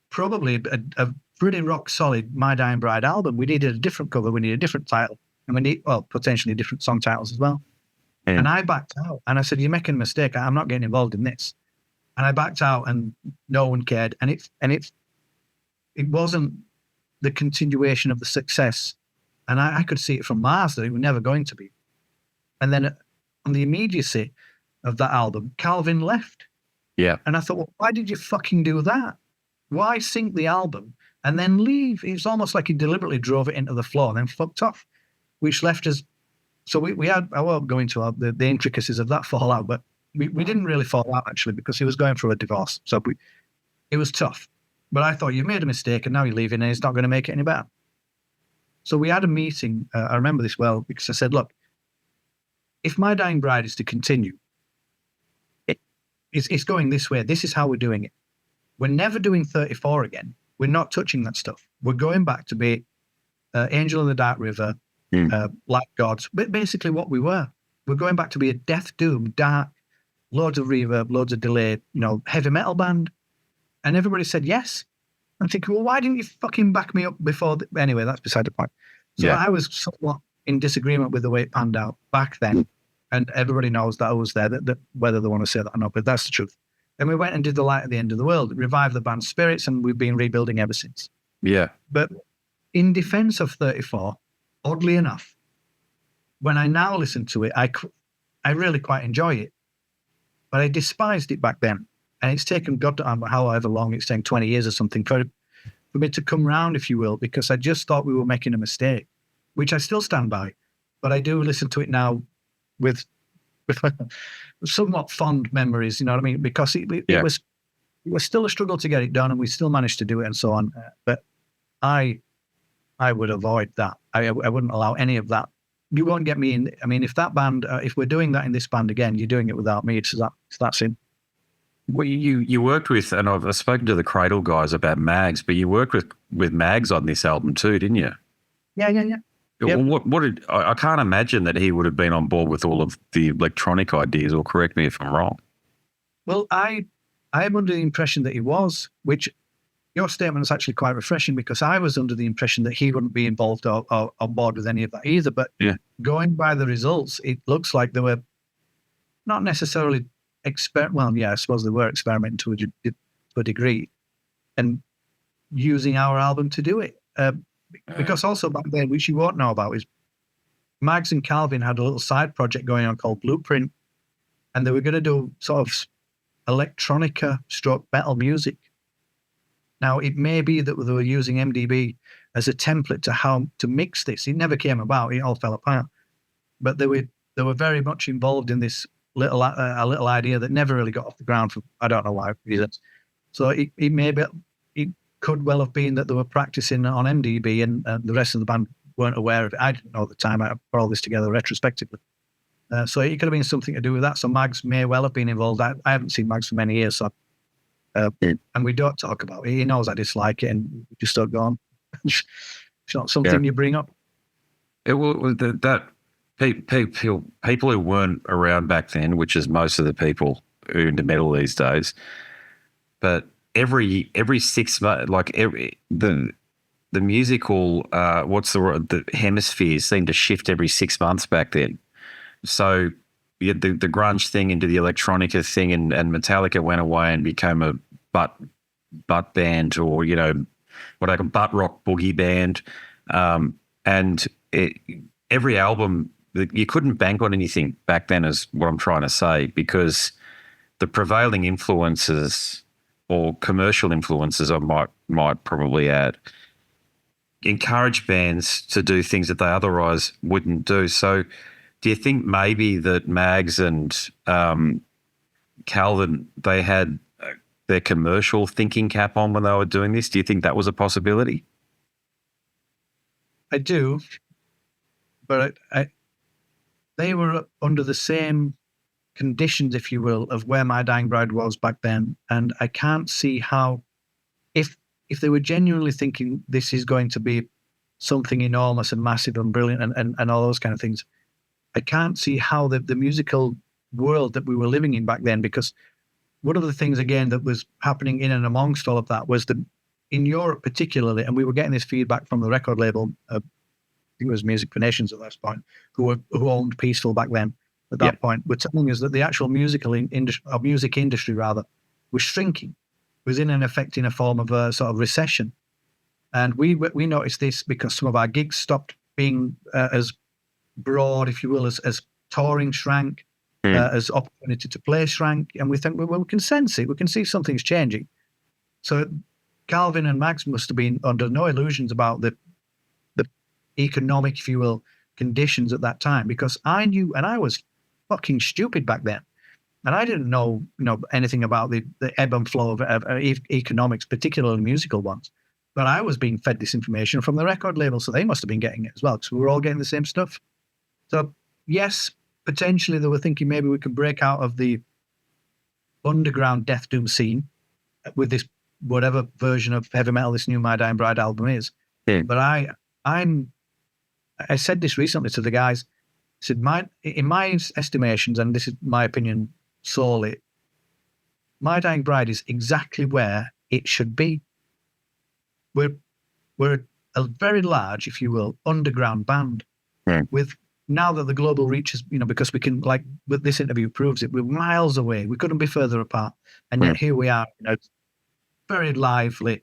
probably a pretty rock solid My Dying Bride album. We needed a different cover, we needed a different title, and we need, potentially different song titles as well. And I backed out and I said, you're making a mistake. I'm not getting involved in this. And I backed out and no one cared. And it wasn't the continuation of the success. And I could see it from Mars that it was never going to be. And then on the immediacy of that album, Calvin left. Yeah. And I thought, well, why did you fucking do that? Why sync the album and then leave? It's almost like he deliberately drove it into the floor and then fucked off, which left us. So we had, I won't go into the intricacies of that fallout, but we didn't really fall out actually because he was going through a divorce. So it was tough. But I thought, you made a mistake and now you're leaving and it's not going to make it any better. So we had a meeting. I remember this well because I said, look, if My Dying Bride is to continue, it's going this way. This is how we're doing it. We're never doing 34 again. We're not touching that stuff. We're going back to be Angel in the Dark River, Like Gods, but basically what we were. We're going back to be a death doom, dark, loads of reverb, loads of delay, heavy metal band. And everybody said yes. I'm thinking, well, why didn't you fucking back me up before? Anyway, that's beside the point. So I was somewhat in disagreement with the way it panned out back then. And everybody knows that I was there, that whether they want to say that or not, but that's the truth. And we went and did The Light at the End of the World, revived the band's spirits, and we've been rebuilding ever since. Yeah. But in defense of 34, oddly enough, when I now listen to it, I really quite enjoy it. But I despised it back then. And it's taken however long, it's taken 20 years or something for me to come round, if you will, because I just thought we were making a mistake, which I still stand by. But I do listen to it now with somewhat fond memories, you know what I mean? Because it was still a struggle to get it done, and we still managed to do it and so on. But I would avoid that. I wouldn't allow any of that. You won't get me in. I mean, if that band, if we're doing that in this band again, you're doing it without me. It's that sin. Well, you worked with, and I've spoken to the Cradle guys about Mags, but you worked with Mags on this album too, didn't you? Yeah. Yep. I can't imagine that he would have been on board with all of the electronic ideas, or correct me if I'm wrong. Well, I am under the impression that he was, which your statement is actually quite refreshing, because I was under the impression that he wouldn't be involved or on board with any of that either. But going by the results, it looks like they were not necessarily I suppose they were experimenting to a degree and using our album to do it. Because also back then, which you won't know about, is Mags and Calvin had a little side project going on called Blueprint, and they were going to do sort of electronica stroke metal music. Now, it may be that they were using MDB as a template to how to mix this. It never came about. It all fell apart. But they were very much involved in this little idea that never really got off the ground for I don't know why reasons. So it could well have been that they were practicing on MDB and the rest of the band weren't aware of it. I didn't know at the time. I put all this together retrospectively. So it could have been something to do with that. So Mags may well have been involved. I haven't seen Mags for many years, so and we don't talk about it. He knows I dislike it, and we just don't go on. It's not something you bring up. People who weren't around back then, which is most of the people who are into metal these days, but every 6 months, like the musical, the hemispheres seemed to shift every 6 months back then. So you had the grunge thing into the electronica thing, and Metallica went away and became a butt band, or what I call butt rock boogie band. And every album, you couldn't bank on anything back then, is what I'm trying to say, because the prevailing influences, or commercial influences, I might probably add, encourage bands to do things that they otherwise wouldn't do. So do you think maybe that Mags and Calvin, they had their commercial thinking cap on when they were doing this? Do you think that was a possibility? I do, but they were under the same conditions, if you will, of where My Dying Bride was back then, and I can't see how, if they were genuinely thinking this is going to be something enormous and massive and brilliant and all those kind of things, I can't see how the musical world that we were living in back then, because one of the things, again, that was happening in and amongst all of that was that in Europe particularly, and we were getting this feedback from the record label, I think it was Music for Nations at that point, who owned Peaceful back then, at that point, were telling us that the actual music industry rather, was shrinking, was in effect in a form of a sort of recession. And we noticed this because some of our gigs stopped being as broad, if you will, as touring shrank, as opportunity to play shrank. And we think, well, we can sense it. We can see something's changing. So Calvin and Max must have been under no illusions about the economic, if you will, conditions at that time, because I knew, and I was fucking stupid back then, and I didn't know anything about the ebb and flow of economics, particularly musical ones. But I was being fed this information from the record label, so they must have been getting it as well, because we were all getting the same stuff. So yes, potentially they were thinking maybe we could break out of the underground death doom scene with this whatever version of heavy metal this new My Dying Bride album is. Yeah. But I said this recently to the guys. I said, in my estimations, and this is my opinion solely, My Dying Bride is exactly where it should be. We're a very large, if you will, underground band. With, now that the global reach is, because we can, like, but this interview proves it, we're miles away. We couldn't be further apart. And yet here we are, very lively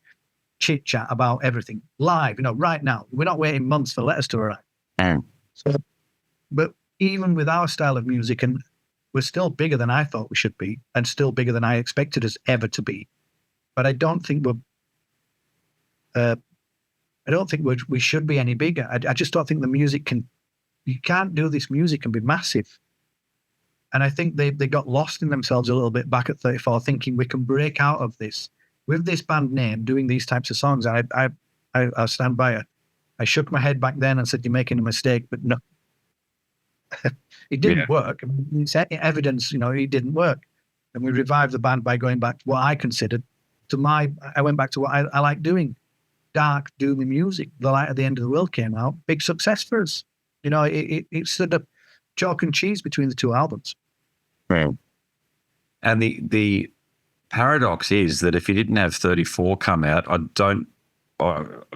chit chat about everything live, right now. We're not waiting months for letters to arrive. So, but even with our style of music, and we're still bigger than I thought we should be, and still bigger than I expected us ever to be. But I don't think we should be any bigger. I just don't think the music you can't do this music and be massive. And I think they got lost in themselves a little bit back at 34, thinking we can break out of this with this band name, doing these types of songs. And I stand by it. I shook my head back then and said, you're making a mistake, but no. It didn't work. I mean, it's evidence, it didn't work. And we revived the band by going back to what I considered I went back to what I like doing. Dark, doomy music. The Light at the End of the World came out. Big success for us. It's sort of chalk and cheese between the two albums. Right. And the paradox is that if you didn't have 34 come out,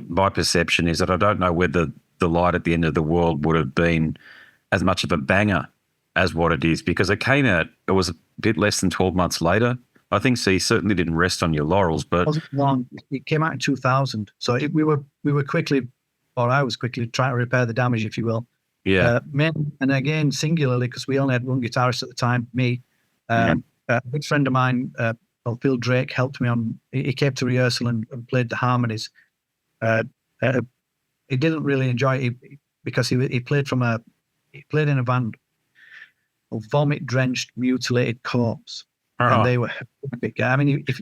my perception is that I don't know whether The Light at the End of the World would have been as much of a banger as what it is, because it came out, it was a bit less than 12 months later, I think. So you certainly didn't rest on your laurels. But it wasn't long. It came out in 2000. So we were quickly, or I was quickly trying to repair the damage, if you will. Yeah. And again, singularly, because we only had one guitarist at the time, me. A good friend of mine, called Phil Drake, helped me on. He came to rehearsal and played the harmonies. He didn't really enjoy it because he played in a band of vomit-drenched, mutilated corpse. And they were horrific. I mean, if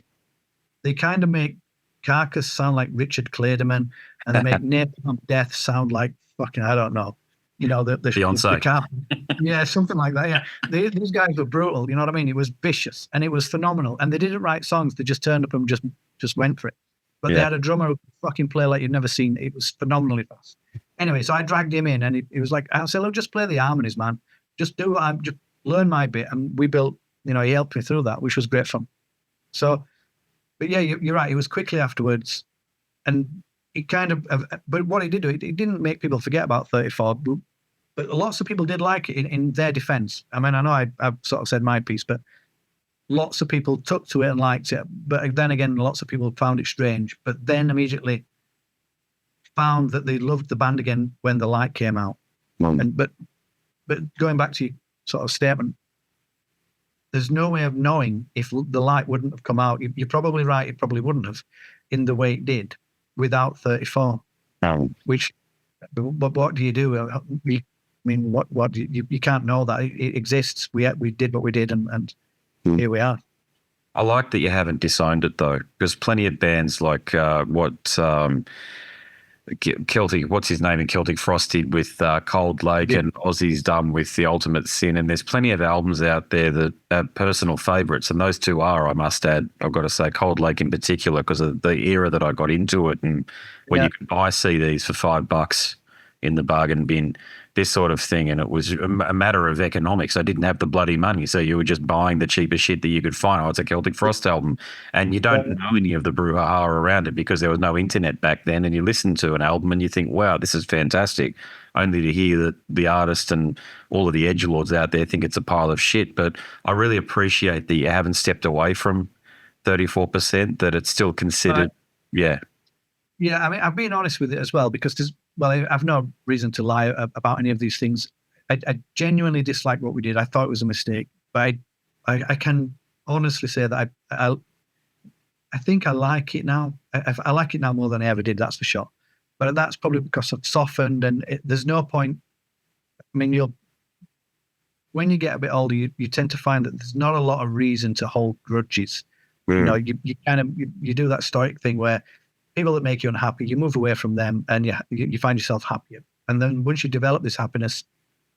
they kind of make Carcass sound like Richard Clayderman, and they make Napalm Death sound like fucking, I don't know, the Beyonce. Something like that. Yeah, these guys were brutal. You know what I mean? It was vicious and it was phenomenal. And they didn't write songs; they just turned up and just went for it. But they had a drummer who could fucking play like you'd never seen. It was phenomenally fast. Anyway, so I dragged him in, and he was like, I said, look, just play the harmonies, man. Just learn my bit. And we built. He helped me through that, which was great fun. So But yeah, you're right. It was quickly afterwards, and it kind of. But what it did do, it didn't make people forget about 34. But lots of people did like it in their defense. I mean, I know I've sort of said my piece, but lots of people took to it and liked it. But then again, lots of people found it strange. But then immediately found that they loved the band again when The Light came out. But going back to your sort of statement, there's no way of knowing if The Light wouldn't have come out. You're probably right; it probably wouldn't have, in the way it did, without 34. Which, but what do you do? I mean, what you can't know that it exists. We did what we did, and here we are. I like that you haven't disowned it though, because plenty of bands like Celtic, what's his name in Celtic Frost did with Cold Lake, and Ozzy's done with The Ultimate Sin, and there's plenty of albums out there that are personal favourites, and those two are, I must add, I've got to say, Cold Lake in particular, because of the era that I got into it, and when you could buy CDs for $5 in the bargain bin, this sort of thing, and it was a matter of economics. I didn't have the bloody money, so you were just buying the cheapest shit that you could find. Oh, it's a Celtic Frost album, and you don't know any of the brouhaha around it because there was no internet back then, and you listen to an album and you think, wow, this is fantastic, only to hear that the artist and all of the edgelords out there think it's a pile of shit. But I really appreciate that you haven't stepped away from 34%, that it's still considered, Yeah, I mean, I've been honest with it as well, because I've no reason to lie about any of these things. I genuinely dislike what we did. I thought it was a mistake, but I can honestly say that I think I like it now. I like it now more than I ever did, that's for sure. But that's probably because I've softened, and there's no point. I mean, when you get a bit older, you tend to find that there's not a lot of reason to hold grudges. You know, you kind of you do that stoic thing where people that make you unhappy, you move away from them, and you find yourself happier. And then once you develop this happiness,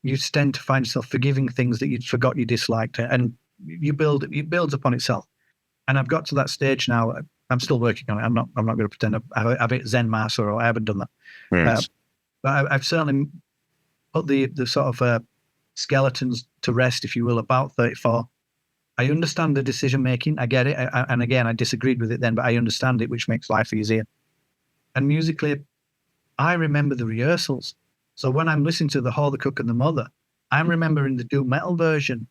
you tend to find yourself forgiving things that you forgot you disliked, and it builds upon itself. And I've got to that stage now. I'm still working on it. I'm not going to pretend I've hit Zen master, or I haven't done that. Yes. But I've certainly put the sort of skeletons to rest, if you will, about 34. I understand the decision making. I get it. And again, I disagreed with it then, but I understand it, which makes life easier. And musically, I remember the rehearsals. So when I'm listening to The Whore, the Cook, and the Mother, I'm remembering the doom metal version,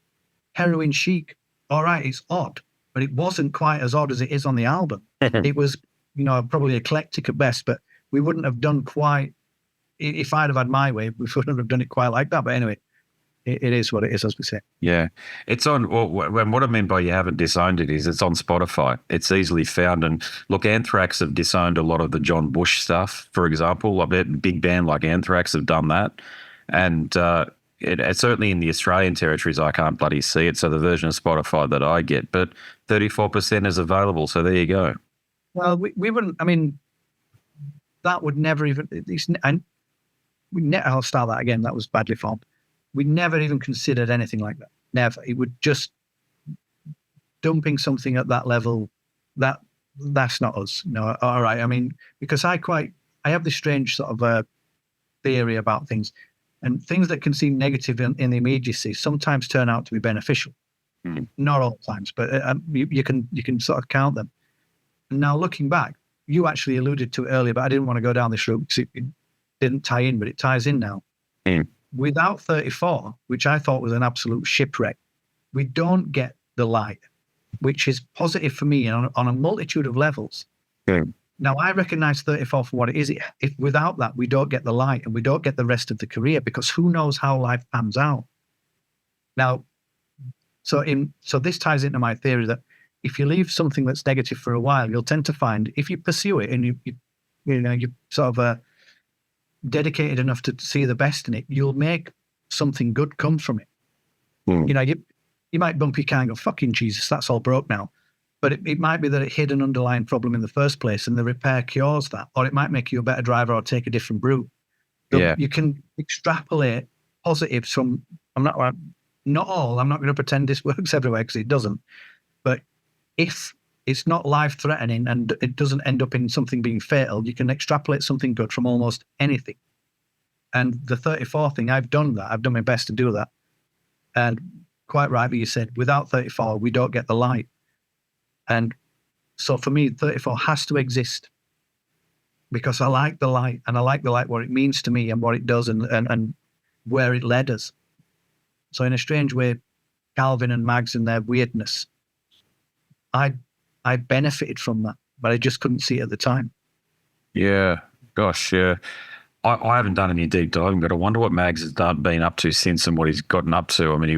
Heroin Chic. All right, it's odd, but it wasn't quite as odd as it is on the album. It was, probably eclectic at best, but we wouldn't have done quite, if I'd have had my way, we wouldn't have done it quite like that. But anyway, it is what it is, as we say. Yeah. It's on, what I mean by you haven't disowned it is it's on Spotify. It's easily found. And look, Anthrax have disowned a lot of the John Bush stuff, for example. I bet a big band like Anthrax have done that. And it's certainly in the Australian territories, I can't bloody see it. So the version of Spotify that I get, but 34% is available. So there you go. Well, we wouldn't, I mean, that would never even, I'll start that again. That was badly formed. We never even considered anything like that. Never. It would just dumping something at that level. That's not us. No. All right. I mean, because I have this strange sort of theory about things, and things that can seem negative in the immediacy sometimes turn out to be beneficial. Not all times, but you can sort of count them. And now looking back, you actually alluded to it earlier, but I didn't want to go down this route because it didn't tie in, but it ties in now. Without 34, which I thought was an absolute shipwreck, we don't get The Light, which is positive for me on a multitude of levels. Now, I recognize 34 for what it is. If without that, we don't get The Light, and we don't get the rest of the career, because who knows how life pans out. Now, so this ties into my theory that if you leave something that's negative for a while, you'll tend to find, if you pursue it and you sort of dedicated enough to see the best in it, you'll make something good come from it. You might bump your car and go, fucking Jesus, that's all broke now. But it might be that it hid an underlying problem in the first place, and the repair cures that. Or it might make you a better driver or take a different route. You can extrapolate positives from, not all, I'm not going to pretend this works everywhere, because it doesn't. But if it's not life-threatening and it doesn't end up in something being fatal, you can extrapolate something good from almost anything. And the 34 thing, I've done that. I've done my best to do that. And quite rightly, you said, without 34, we don't get The Light. And So for me, 34 has to exist because I like the light, and I like the light, what it means to me and what it does and where it led us. So in a strange way, Calvin and Mags and their weirdness, I benefited from that, but I just couldn't see it at the time. Yeah, gosh, yeah. I haven't done any deep diving, but I wonder what Mags has been up to since and what he's gotten up to. I mean,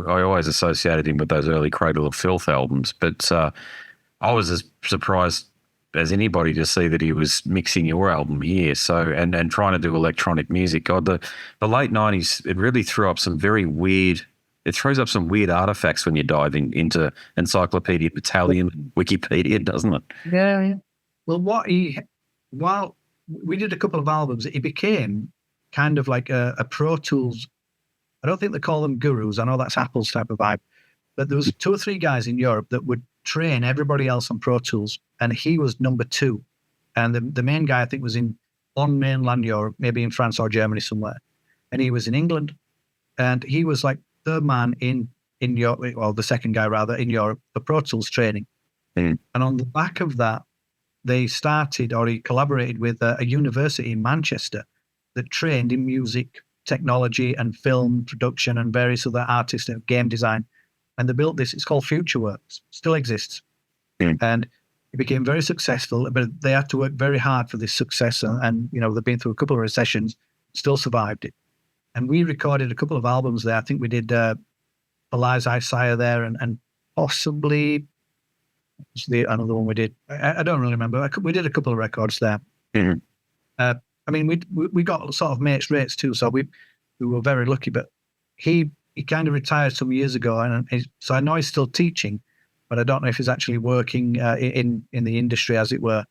I always associated him with those early Cradle of Filth albums, but I was as surprised as anybody to see that he was mixing your album here. So, and trying to do electronic music. God, the late 90s, it really threw up some very weird, it throws up some weird artifacts when you dive into Encyclopedia Battalion, Wikipedia, doesn't it? Yeah. Well, while we did a couple of albums, it became kind of like a Pro Tools. I don't think they call them gurus. I know that's Apple's type of vibe, but there was 2 or 3 guys in Europe that would train everybody else on Pro Tools, and he was number 2. And the main guy, I think, was on mainland Europe, maybe in France or Germany somewhere, and he was in England, and he was like third man in Europe, well, the second guy rather in Europe for Pro Tools training. And on the back of that, he collaborated with a university in Manchester that trained in music technology and film production and various other artists and game design. And they built this, it's called FutureWorks, still exists. And it became very successful, but they had to work very hard for this success. And they've been through a couple of recessions, still survived it. And we recorded a couple of albums there. I think we did Eliza Isaiah there and possibly another one we did. I don't really remember. We did a couple of records there. I mean, we got sort of mates rates too, so we were very lucky. But he kind of retired some years ago, and so I know he's still teaching, but I don't know if he's actually working in the industry, as it were.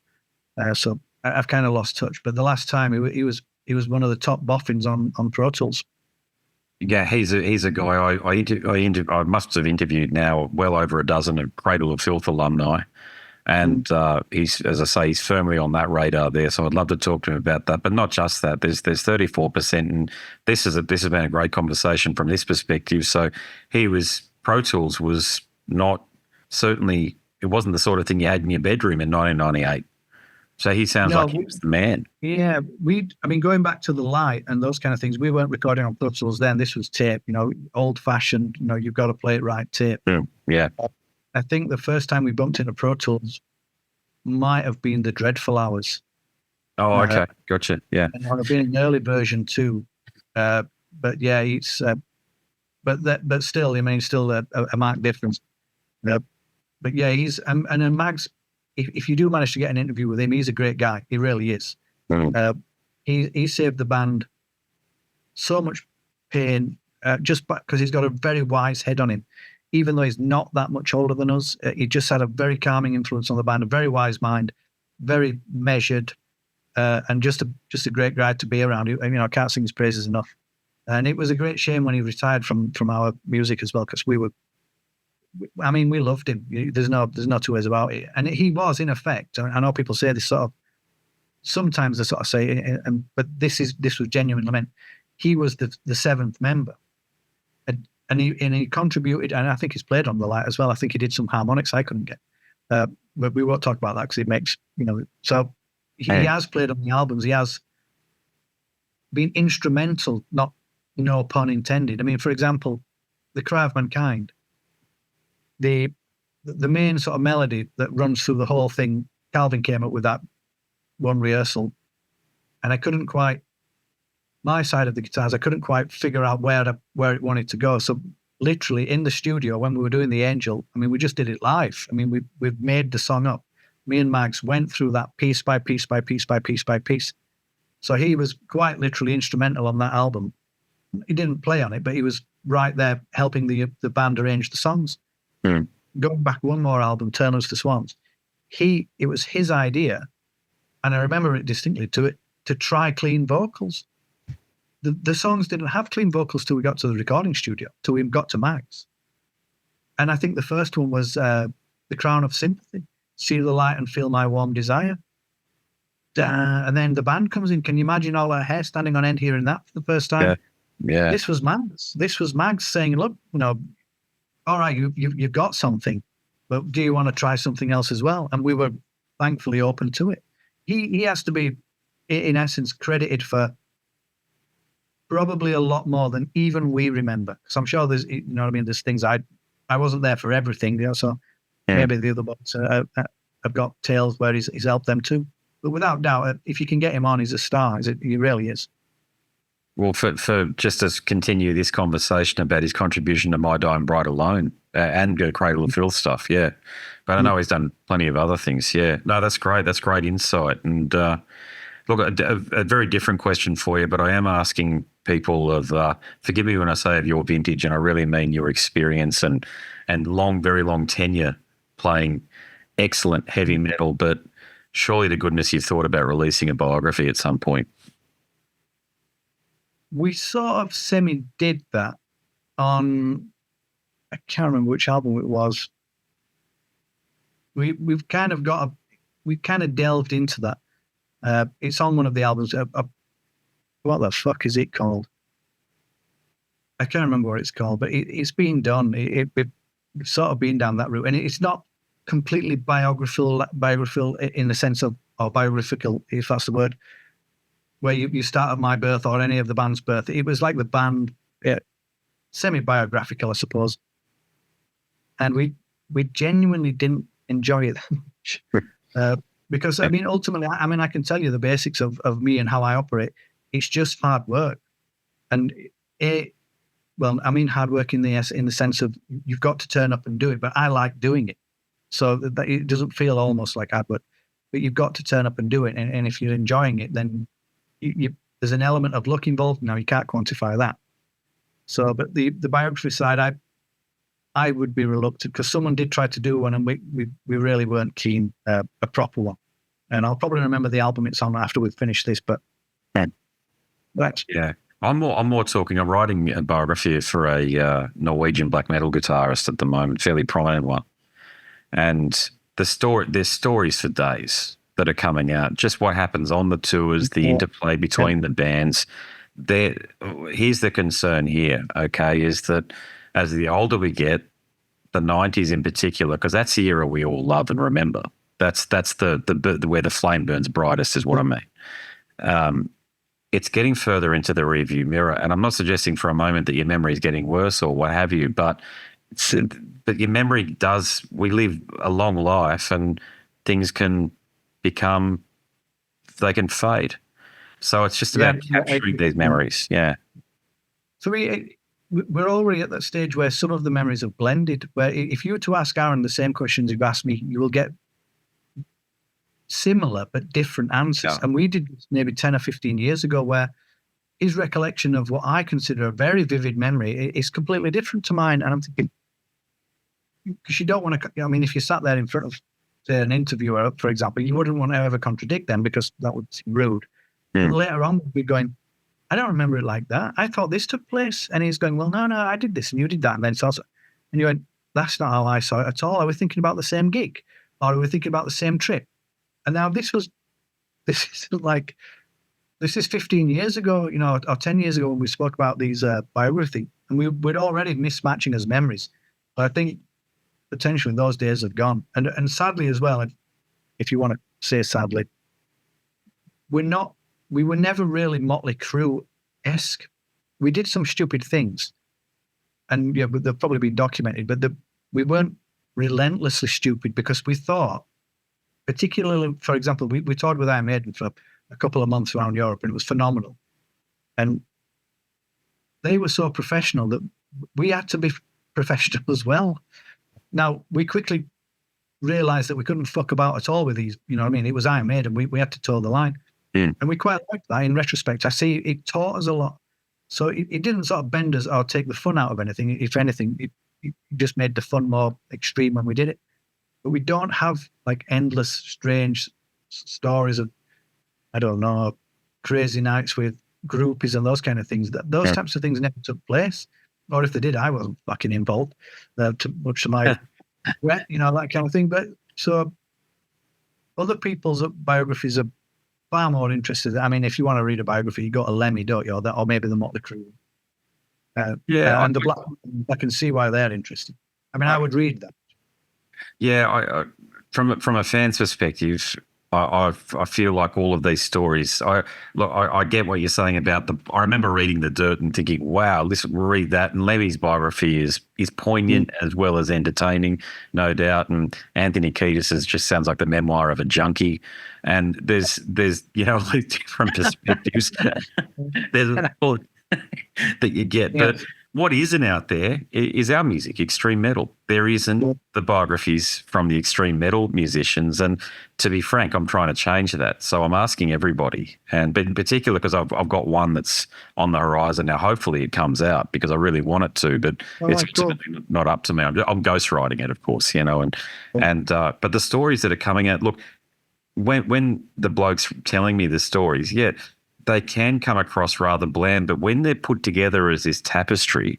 So I've kind of lost touch. But the last time he was one of the top boffins on Pro Tools. Yeah, he's a guy I must have interviewed now well over a dozen of Cradle of Filth alumni, and he's, as I say, he's firmly on that radar there. So I'd love to talk to him about that, but not just that. There's 34%, and this has been a great conversation from this perspective. So Pro Tools was not, certainly it wasn't the sort of thing you had in your bedroom in 1998. So he sounds like he was the man. Yeah, going back to the light and those kind of things, we weren't recording on Pro Tools then. This was tape, old fashioned, you've got to play it right tape. Yeah. I think the first time we bumped into Pro Tools might have been the Dreadful Hours. Oh, okay. Gotcha. Yeah. And it would have been an early version too. But yeah, it's, but still, still a marked difference. But yeah, he's, and then Mags, if you do manage to get an interview with him, he's a great guy. He really is. He saved the band so much pain just because he's got a very wise head on him. Even though he's not that much older than us, he just had a very calming influence on the band, a very wise mind, very measured, and just a great guy to be around. I can't sing his praises enough. And it was a great shame when he retired from our music as well, because we loved him. There's no 2 ways about it. And he was, in effect, I know people say this sort of, sometimes they sort of say, but this was genuinely meant. He was the 7th member. And he contributed, and I think he's played on the light as well. I think he did some harmonics I couldn't get. But we won't talk about that because it makes, so he has played on the albums. He has been instrumental, no pun intended. For example, The Cry of Mankind, the main sort of melody that runs through the whole thing, Calvin came up with that one rehearsal, and I couldn't quite, my side of the guitars, I couldn't quite figure out where it wanted to go. So literally in the studio when we were doing The Angel, we just did it live. We've made the song up. Me and Mags went through that piece by piece by piece by piece by piece. So he was quite literally instrumental on that album. He didn't play on it, but he was right there helping the band arrange the songs. Going back one more album, Turn Loose the Swans, it was his idea, and I remember it distinctly, to try clean vocals. The songs didn't have clean vocals till we got to the recording studio, till we got to Mags. And I think the first one was The Crown of Sympathy, See the Light and Feel My Warm Desire. And then the band comes in. Can you imagine all our hair standing on end hearing that for the first time? Yeah. This was Mags. This was Mags saying, look, all right, you've got something, but do you want to try something else as well? And we were thankfully open to it. He has to be, in essence, credited for probably a lot more than even we remember. Because I'm sure there's, you know what I mean, there's things I wasn't there for everything, you know, so maybe the other ones have got tales where he's helped them too. But without doubt, if you can get him on, he's a star. He really is. Well, for just to continue this conversation about his contribution to My Dying Bride alone and Go Cradle of Filth stuff, yeah. But I know he's done plenty of other things, yeah. No, that's great. That's great insight. And look, a very different question for you, but I am asking people of, forgive me when I say of your vintage, and I really mean your experience and very long tenure playing excellent heavy metal, but surely to goodness you've thought about releasing a biography at some point. We sort of semi-did that on, I can't remember which album it was. We've kind of delved into that. It's on one of the albums. What the fuck is it called? I can't remember what it's called, but it's been done. We've sort of been down that route, and it's not completely biographical in the sense of, or biographical, if that's the word, where you start at my birth or any of the band's birth. It was like the band, semi-biographical, I suppose. And we genuinely didn't enjoy it that much. Because, I mean, ultimately, I can tell you the basics of me and how I operate. It's just hard work. And hard work in the sense of you've got to turn up and do it, but I like doing it. So that it doesn't feel almost like hard work, but you've got to turn up and do it. And if you're enjoying it, then there's an element of luck involved. Now, you can't quantify that. So, but the biography side, I would be reluctant, because someone did try to do one, and we really weren't keen, a proper one. And I'll probably remember the album it's on after we've finished this, but yeah. I'm more talking. I'm writing a biography for a Norwegian black metal guitarist at the moment, fairly prominent one, and there's stories for days that are coming out. Just what happens on the tours, the interplay between the bands. Here's the concern here. Okay, is that as the older we get, the 90s in particular, because that's the era we all love and remember. That's the where the flame burns brightest is what I mean. It's getting further into the rearview mirror, and I'm not suggesting for a moment that your memory is getting worse or what have you, but your memory does. We live a long life, and things can fade. So it's just about capturing these memories. Yeah. For me, we're already at that stage where some of the memories have blended, where if you were to ask Aaron the same questions you've asked me, you will get similar but different answers. Yeah. And we did this maybe 10 or 15 years ago, where his recollection of what I consider a very vivid memory is completely different to mine. And I'm thinking, because you don't want to, I mean, if you sat there in front of, say, an interviewer, for example, you wouldn't want to ever contradict them, because that would seem rude. And later on, we'd be going, I don't remember it like that. I thought this took place. And he's going, well, no, I did this and you did that. And then it's also, and you went, that's not how I saw it at all. I was thinking about the same gig, or I was thinking about the same trip. And now this is 15 years ago, you know, or 10 years ago when we spoke about these biography, and we'd already mismatching as memories. But I think potentially those days have gone. And sadly as well, if you want to say sadly, we were never really Motley Crue-esque. We did some stupid things, and yeah, they've probably been documented, but we weren't relentlessly stupid, because we thought, particularly, for example, we toured with Iron Maiden for a couple of months around Europe, and it was phenomenal. And they were so professional that we had to be professional as well. Now, we quickly realized that we couldn't fuck about at all with these, you know what I mean? It was Iron Maiden, we had to toe the line. And we quite liked that in retrospect. I see it taught us a lot. So it didn't sort of bend us or take the fun out of anything. If anything, it just made the fun more extreme when we did it. But we don't have like endless, strange stories of, I don't know, crazy nights with groupies and those kind of things. Those types of things never took place. Or if they did, I wasn't fucking involved. Much to my regret, you know, that kind of thing. But so other people's biographies are far more interested. I mean, if you want to read a biography, you go to Lemmy, don't you? Or maybe the Motley Crue. And the Black, I can see why they're interested. I mean, I would read that. Yeah, from a fan's perspective, I feel like all of these stories. I get what you're saying about the. I remember reading The Dirt and thinking, wow, read that. And Levy's biography is poignant as well as entertaining, no doubt. And Anthony Kiedis just sounds like the memoir of a junkie. And there's all these different perspectives. There's all that you get, Yeah. but what isn't out there is our music, extreme metal. There isn't the biographies from the extreme metal musicians. And to be frank, I'm trying to change that. So I'm asking everybody, but in particular, because I've got one that's on the horizon now. Hopefully it comes out because I really want it to, but it's ultimately not up to me. I'm ghostwriting it, of course, but the stories that are coming out, look, when the bloke's telling me the stories, they can come across rather bland, but when they're put together as this tapestry,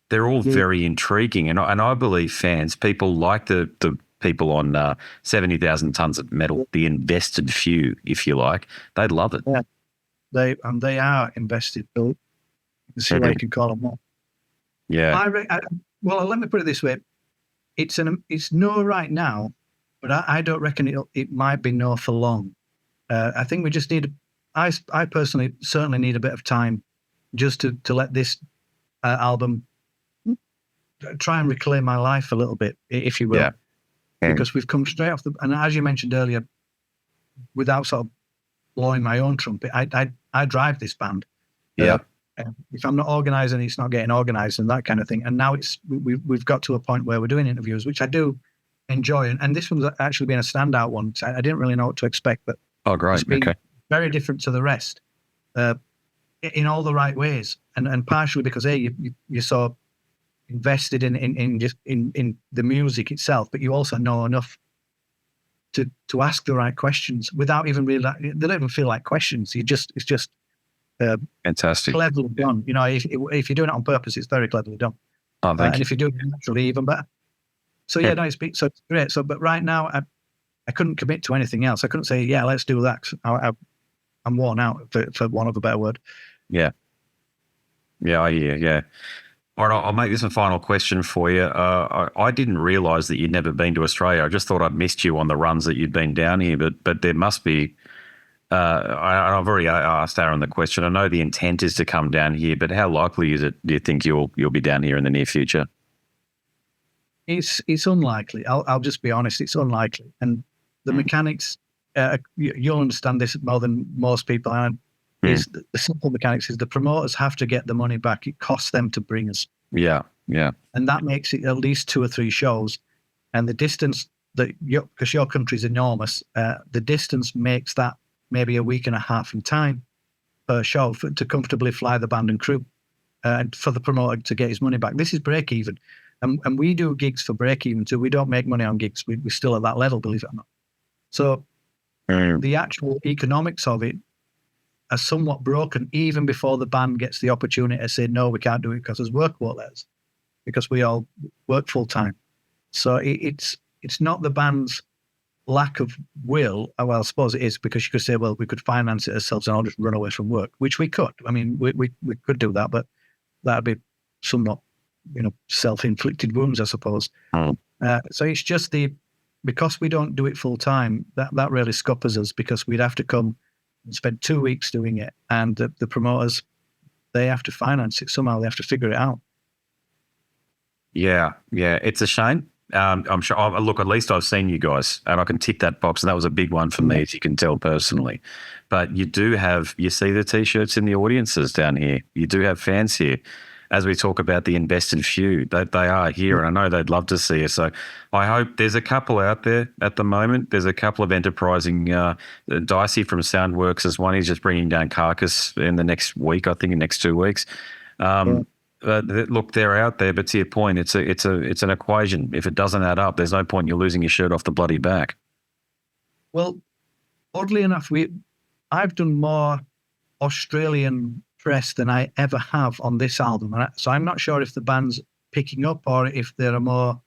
they're all very intriguing. And I believe fans, people like the people on 70,000 Tons of Metal, the invested few, if you like, they'd love it. Yeah, they are invested. Bill. See what I can call them more. Yeah. Well, let me put it this way: it's no right now, but I don't reckon it might be no for long. I think we just need. I personally certainly need a bit of time just to let this album try and reclaim my life a little bit, if you will. Yeah. Because we've come straight off and as you mentioned earlier, without sort of blowing my own trumpet, I drive this band. Yeah. If I'm not organising, it's not getting organised and that kind of thing. And now we've got to a point where we're doing interviews, which I do enjoy. And this one's actually been a standout one. I didn't really know what to expect, but great. Okay. Very different to the rest, in all the right ways, and partially because you're so invested in the music itself, but you also know enough to ask the right questions without even really. They don't even feel like questions. It's just fantastic, cleverly done. If you're doing it on purpose, it's very cleverly done. Oh, thank you. And if you do it naturally, even better. So it's great. So, but right now, I couldn't commit to anything else. I couldn't say, let's do that. I'm worn out, for want of a better word. Yeah. I hear. Yeah. All right, I'll make this a final question for you. I didn't realise that you'd never been to Australia. I just thought I'd missed you on the runs that you'd been down here, but there must be. I've already asked Aaron the question. I know the intent is to come down here, but how likely is it? Do you think you'll be down here in the near future? It's unlikely. I'll just be honest. It's unlikely, and the mechanics. You'll understand this more than most people. And is the simple mechanics is the promoters have to get the money back. It costs them to bring us. Yeah. And that makes it at least 2 or 3 shows. And the distance because your country's enormous, the distance makes that maybe a week and a half in time per show to comfortably fly the band and crew, and for the promoter to get his money back. This is break even, and we do gigs for break even too. We don't make money on gigs. We're still at that level, believe it or not. So. The actual economics of it are somewhat broken even before the band gets the opportunity to say, no, we can't do it because there's work won't let us, because we all work full time. So it's not the band's lack of will. Well, I suppose it is, because you could say, well, we could finance it ourselves and I'll just run away from work, which we could. I mean, we could do that, but that'd be somewhat, self-inflicted wounds, I suppose. So it's just because we don't do it full time, that really scuppers us, because we'd have to come and spend 2 weeks doing it. And the promoters, they have to finance it somehow. They have to figure it out. Yeah. It's a shame. I'm sure. Look, at least I've seen you guys, and I can tick that box, and that was a big one for me, as you can tell personally. But you see the T-shirts in the audiences down here. You do have fans here. As we talk about the invested few, they are here, and I know they'd love to see us. So I hope there's a couple out there at the moment. There's a couple of enterprising. Dicey from Soundworks is one. He's just bringing down Carcass in the next week, I think, in the next 2 weeks. Look, they're out there, but to your point, it's an equation. If it doesn't add up, there's no point in you losing your shirt off the bloody back. Well, oddly enough, I've done more Australian press than I ever have on this album. So I'm not sure if the band's picking up or if there are more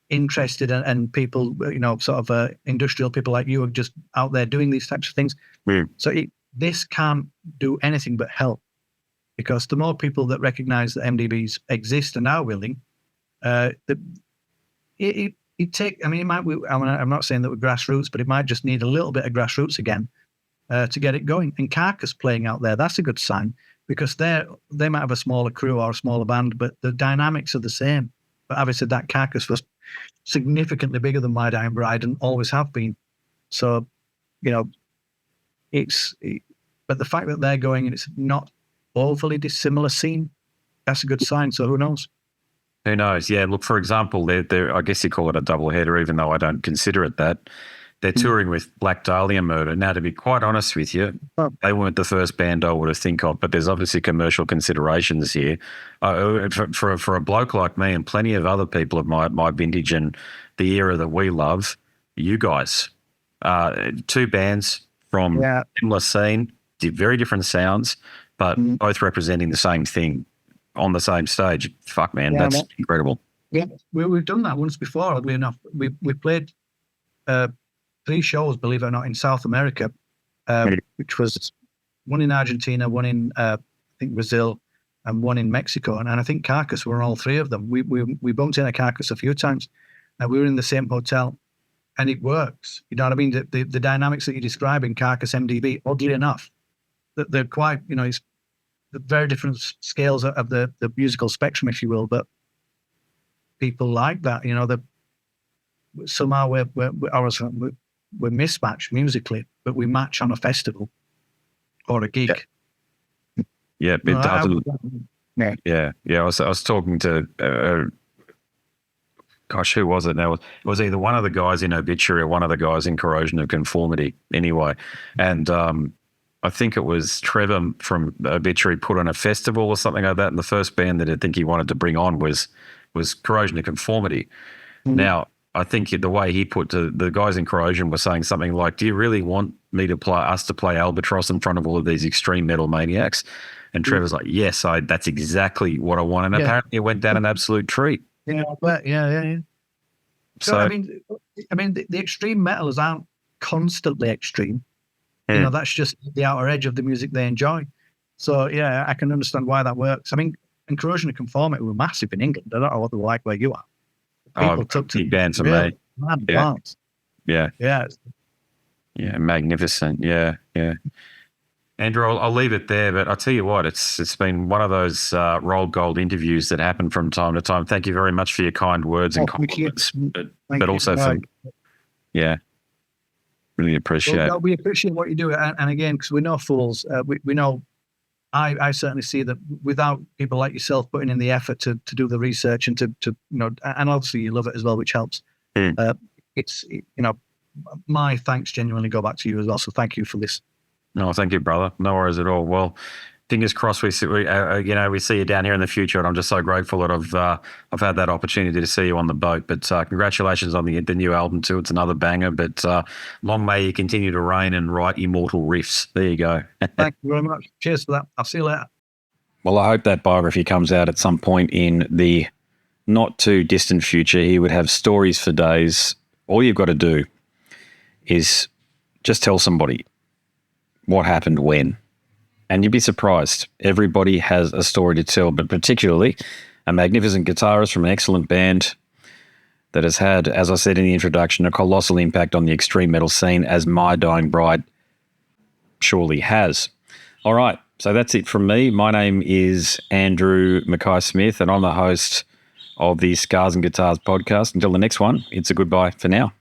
interested and people, sort of industrial people like you are just out there doing these types of things. So this can't do anything but help, because the more people that recognise that MDBs exist and are willing, I mean, I'm not saying that we're grassroots, but it might just need a little bit of grassroots again to get it going. And Carcass playing out there, that's a good sign, because they might have a smaller crew or a smaller band, but the dynamics are the same. But obviously that Carcass was significantly bigger than My Dying Bride and always have been. So, you know, but the fact that they're going and it's not overly dissimilar scene, that's a good sign. So who knows? Who knows? Yeah, look, for example, they're I guess you call it a double header, even though I don't consider it that. They're touring with Black Dahlia Murder. Now, to be quite honest with you, they weren't the first band I would have think of, but there's obviously commercial considerations here. For a bloke like me and plenty of other people of my vintage and the era that we love, you guys, two bands from similar scene, very different sounds, but both representing the same thing on the same stage. Fuck, man, that's incredible. Yeah, we've done that once before, oddly enough. We played 3 shows, believe it or not, in South America, which was one in Argentina, one in I think Brazil, and one in Mexico. And I think Carcass were on all 3 of them. We bumped in a Carcass a few times. We were in the same hotel, and it works. You know what I mean? The dynamics that you describe in Carcass MDB, oddly enough, that they're quite, you know, it's the very different scales of the musical spectrum, if you will. But people like that, you know. Somehow we're mismatched musically, but we match on a festival or a gig. Yeah, it doesn't. Yeah. I was talking to, gosh, who was it now? It was either one of the guys in Obituary or one of the guys in Corrosion of Conformity. Anyway, and I think it was Trevor from Obituary put on a festival or something like that, and the first band that I think he wanted to bring on was Corrosion of Conformity. Now, I think the way he put the guys in Corrosion were saying something like, "Do you really want me to play Albatross in front of all of these extreme metal maniacs?" And Trevor's like, "Yes, that's exactly what I want." And apparently, it went down an absolute treat. Yeah, but yeah. So I mean, the extreme metalers aren't constantly extreme. You know, that's just the outer edge of the music they enjoy. So yeah, I can understand why that works. I mean, and Corrosion of Conformity were massive in England. I don't know what they were like where you are. People took to bands for me. Yeah, magnificent. Yeah. Andrew, I'll leave it there, but I'll tell you what, it's been one of those Roll Gold interviews that happen from time to time. Thank you very much for your kind words and compliments, but also for really appreciate it. We appreciate what you do, and again, because we're no fools, we know. I certainly see that without people like yourself putting in the effort to do the research and to you know, and obviously you love it as well, which helps. It's you know, my thanks genuinely go back to you as well. So thank you for this. No, thank you, brother. No worries at all. Well, fingers crossed we see you down here in the future, and I'm just so grateful that I've had that opportunity to see you on the boat. But congratulations on the new album too. It's another banger. But long may you continue to reign and write immortal riffs. There you go. Thank you very much. Cheers for that. I'll see you later. Well, I hope that biography comes out at some point in the not too distant future. He would have stories for days. All you've got to do is just tell somebody what happened when. And you'd be surprised. Everybody has a story to tell, but particularly a magnificent guitarist from an excellent band that has had, as I said in the introduction, a colossal impact on the extreme metal scene, as My Dying Bride surely has. All right, so that's it from me. My name is Andrew Mackay-Smith, and I'm the host of the Scars and Guitars podcast. Until the next one, it's a goodbye for now.